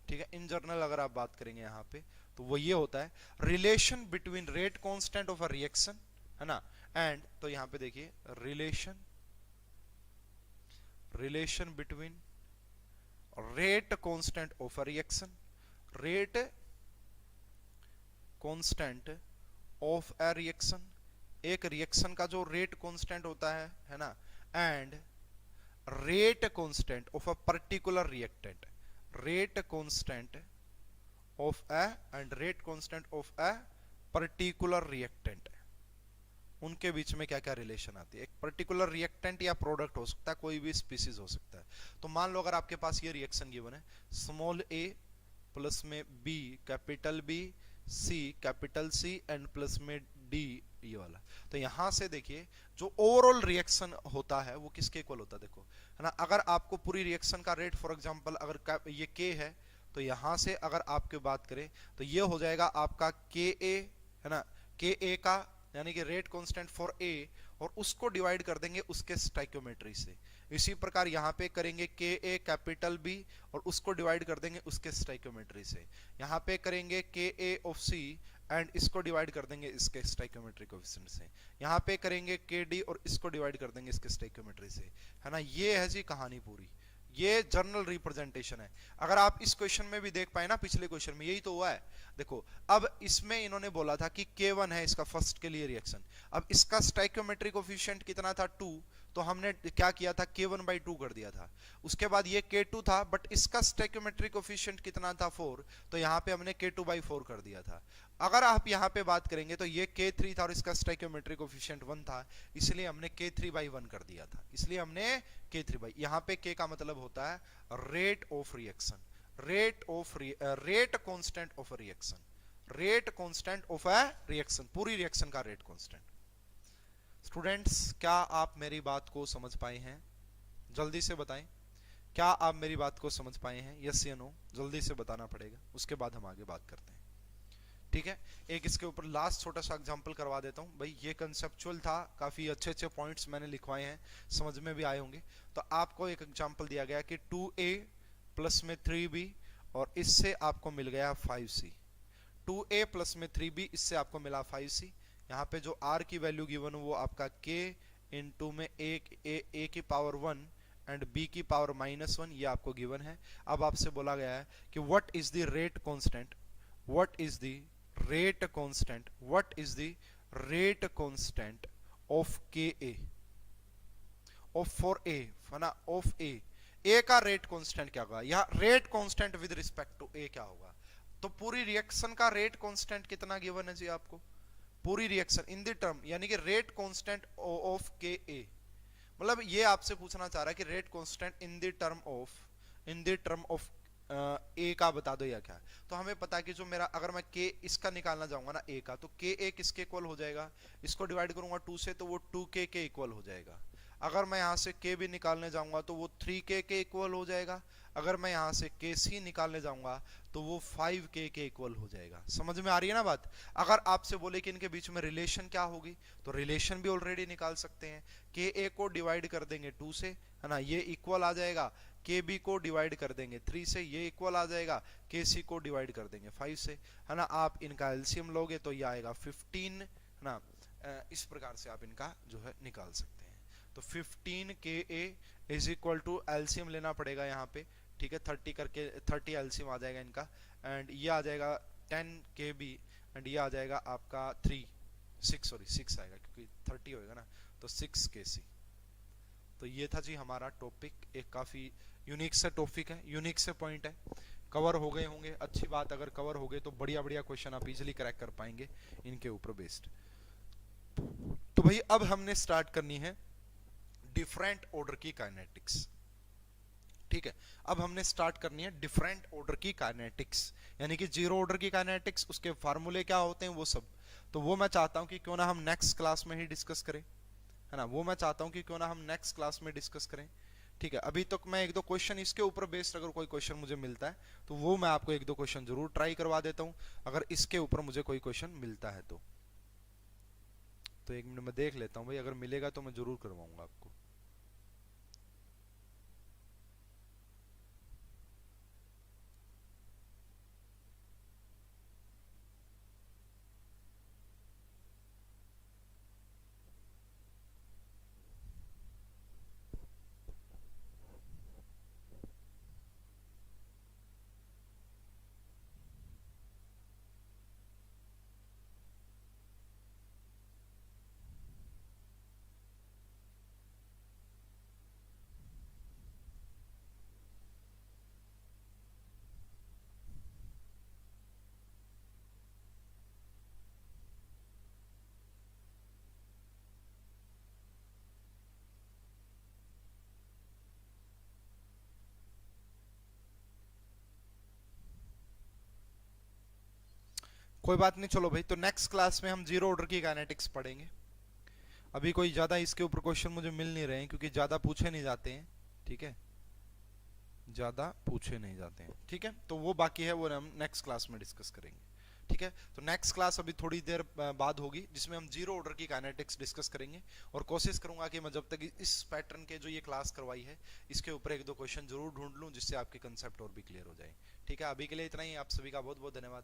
ठीक है। इन जनरल अगर आप बात करेंगे यहाँ पे तो वो ये होता है relation between rate constant of a reaction, है ना, एंड तो यहाँ पे देखिए relation between rate constant of a reaction, rate constant of a reaction, एक रिएक्शन का जो रेट कांस्टेंट होता है ना, and rate constant of a particular reactant, rate constant of a and rate constant of a particular reactant, उनके बीच में क्या क्या रिलेशन आती है। एक पर्टिकुलर रिएक्टेंट या प्रोडक्ट हो सकता है, कोई भी स्पीसीज हो सकता है। तो मान लो अगर आपके पास ये रिएक्शन गिवन है, स्मॉल a प्लस में b capital B c capital C and plus में d, ये वाला। तो यहां से देखिए जो ओवरऑल रिएक्शन होता है वो किसके इक्वल होता है, देखो, है ना। अगर आपको पूरी रिएक्शन का रेट फॉर एग्जांपल अगर ये K है तो यहां से अगर आपके बात करें तो ये हो जाएगा आपका Ka, है ना, Ka का यानी कि रेट कांस्टेंट फॉर A और उसको डिवाइड कर देंगे उसके स्टोइकियोमेट्री से। इसी प्रकार यहाँ पे करेंगे Ka कैपिटल B और उसको डिवाइड कर देंगे उसके स्टोइकियोमेट्री से। यहाँ पे करेंगे Ka ऑफ C एंड इसको डिवाइड कर देंगे इसके स्टोइकियोमेट्री कोएफिशिएंट से। यहाँ पे करेंगे Kd और इसको डिवाइड कर देंगे इसके स्टोइकियोमेट्री से, है ना। ये है जी कहानी पूरी, ये जर्नल रिप्रेजेंटेशन है। अगर आप इस क्वेश्चन में भी देख पाए ना, पिछले क्वेश्चन में यही तो हुआ है। देखो अब इसमें इन्होंने बोला था कि K1 है इसका फर्स्ट के लिए रिएक्शन। अब इसका स्टाइकियोमेट्रिक कोफिशिएंट कितना था 2, तो हमने क्या किया था K1/2 कर दिया था। उसके बाद ये K2 था, बट इसका स्टाइकियोमेट्रिक कोफिशिएंट कितना था 4, तो यहाँ पे हमने K2/4 कर दिया था। अगर आप यहाँ पे बात करेंगे तो ये K3 था और इसका स्टाइकियोमेट्रिक कोफिशिएंट 1 था, इसलिए हमने K3/1 कर दिया था। इसलिए हमने K3 यहाँ पे K का मतलब होता है rate of reaction, rate constant of reaction, rate constant of a reaction, पूरी रिएक्शन का रेट कांस्टेंट। स्टूडेंट्स क्या आप मेरी बात को समझ पाए हैं? जल्दी से बताएं, क्या आप मेरी बात को समझ पाए हैं? यस या नो जल्दी से बताना पड़ेगा, उसके बाद हम आगे बात करते हैं। ठीक है, एक इसके ऊपर लास्ट छोटा सा एग्जांपल करवा देता हूं भाई। ये कंसेप्चुअल था, काफी अच्छे अच्छे पॉइंट्स मैंने लिखवाए हैं, समझ में भी आए होंगे। तो आपको एक एग्जांपल दिया गया कि 2a प्लस में 3b और इससे आपको मिल गया 5c। 2a प्लस में 3b, इससे आपको मिला 5c। यहाँ पे जो r की वैल्यू गिवन वो आपका k इंटू में a की पावर 1 एंड b की पावर -1, ये आपको गिवन है। अब आपसे बोला गया है कि what is the rate constant, what is the rate constant, what is the rate constant of ka, of for a, है ना, ऑफ a का रेट कांस्टेंट क्या होगा? यहाँ rate constant with respect to a क्या होगा? तो पूरी रिएक्शन का रेट कांस्टेंट कितना गिवन है जी आपको? पूरी रिएक्शन इन द टर्म, यानी कि रेट कांस्टेंट ऑफ Ka, मतलब ये आपसे पूछना चाह रहा है कि rate constant in the term of a का बता दो या क्या। तो हमें पता है कि जो मेरा, अगर मैं k इसका निकालना चाहूंगा ना a का, तो Ka किसके इक्वल हो जाएगा? इसको डिवाइड करूंगा 2 से तो वो 2k के इक्वल हो जाएगा। अगर मैं यहां से k भी निकालने जाऊंगा तो वो 3k के इक्वल हो जाएगा। अगर मैं यहां से kc निकालने जाऊंगा तो वो 5k के इक्वल हो जाएगा। समझ में आ रही है ना बात? अगर आपसे बोले कि इनके बीच में रिलेशन क्या होगी, तो रिलेशन भी ऑलरेडी निकाल सकते हैं। Ka को डिवाइड कर देंगे 2 से, है ना, ये इक्वल आ जाएगा। Kb को डिवाइड कर देंगे 3 से, ये इक्वल आ जाएगा। Kc को डिवाइड कर देंगे 5 से, है ना। आप इनका एलसीएम लोगे तो ये आएगा 15, है ना। इस प्रकार से आप इनका जो है निकाल सकते हैं। तो 15Ka is equal to, LCM लेना पड़ेगा यहाँ पे, ठीक है, 30 करके 30 एलसीएम आ जाएगा इनका, एंड ये आ जाएगा 10Kb, एंड ये आ जाएगा आपका 6 आएगा क्योंकि 30 होएगा ना, तो 6Kc। तो ये था जी हमारा टॉपिक, एक काफी यूनिक से टॉपिक है, यूनिक से पॉइंट है, कवर हो गए होंगे। अच्छी बात, अगर कवर हो गए तो बढ़िया बढ़िया क्वेश्चन आप इजीली क्रैक कर पाएंगे इनके ऊपर बेस्ड। तो भाई अब हमने स्टार्ट करनी है डिफरेंट ऑर्डर की काइनेटिक्स। ठीक है, अब हमने स्टार्ट करनी है डिफरेंट ऑर्डर की काइनेटिक्स, यानी कि जीरो ऑर्डर की काइनेटिक्स, उसके फार्मूले क्या होते हैं वो सब। तो वो मैं चाहता हूं कि क्यों ना हम नेक्स्ट क्लास में ही डिस्कस करें, है ना, वो मैं चाहता हूं कि क्यों ना हम नेक्स्ट क्लास में डिस्कस करें। ठीक है, अभी तक मैं एक दो क्वेश्चन इसके ऊपर बेस्ड, अगर कोई क्वेश्चन मुझे मिलता है तो वो मैं आपको एक दो क्वेश्चन जरूर ट्राई करवा देता हूं, अगर इसके ऊपर मुझे कोई क्वेश्चन मिलता है तो। एक मिनट में देख लेता हूं भाई, अगर मिलेगा तो मैं जरूर करवाऊंगा आपको। कोई बात नहीं, चलो भाई, तो नेक्स्ट क्लास में हम जीरो ऑर्डर की काइनेटिक्स पढ़ेंगे। अभी कोई ज्यादा इसके ऊपर क्वेश्चन मुझे मिल नहीं रहे हैं, क्योंकि ज्यादा पूछे नहीं जाते हैं। ठीक है, ज्यादा पूछे नहीं जाते हैं। ठीक है, तो वो बाकी है, वो हम नेक्स्ट क्लास में डिस्कस करेंगे। ठीक है, तो नेक्स्ट क्लास अभी थोड़ी देर बाद होगी, जिसमें हम जीरो ऑर्डर की काइनेटिक्स डिस्कस करेंगे, और कोशिश करूंगा कि मैं जब तक इस पैटर्न के जो ये क्लास करवाई है इसके ऊपर एक दो क्वेश्चन जरूर ढूंढ लूं, जिससे आपके कंसेप्ट और भी क्लियर हो जाए। ठीक है, अभी के लिए इतना ही। आप सभी का बहुत बहुत धन्यवाद।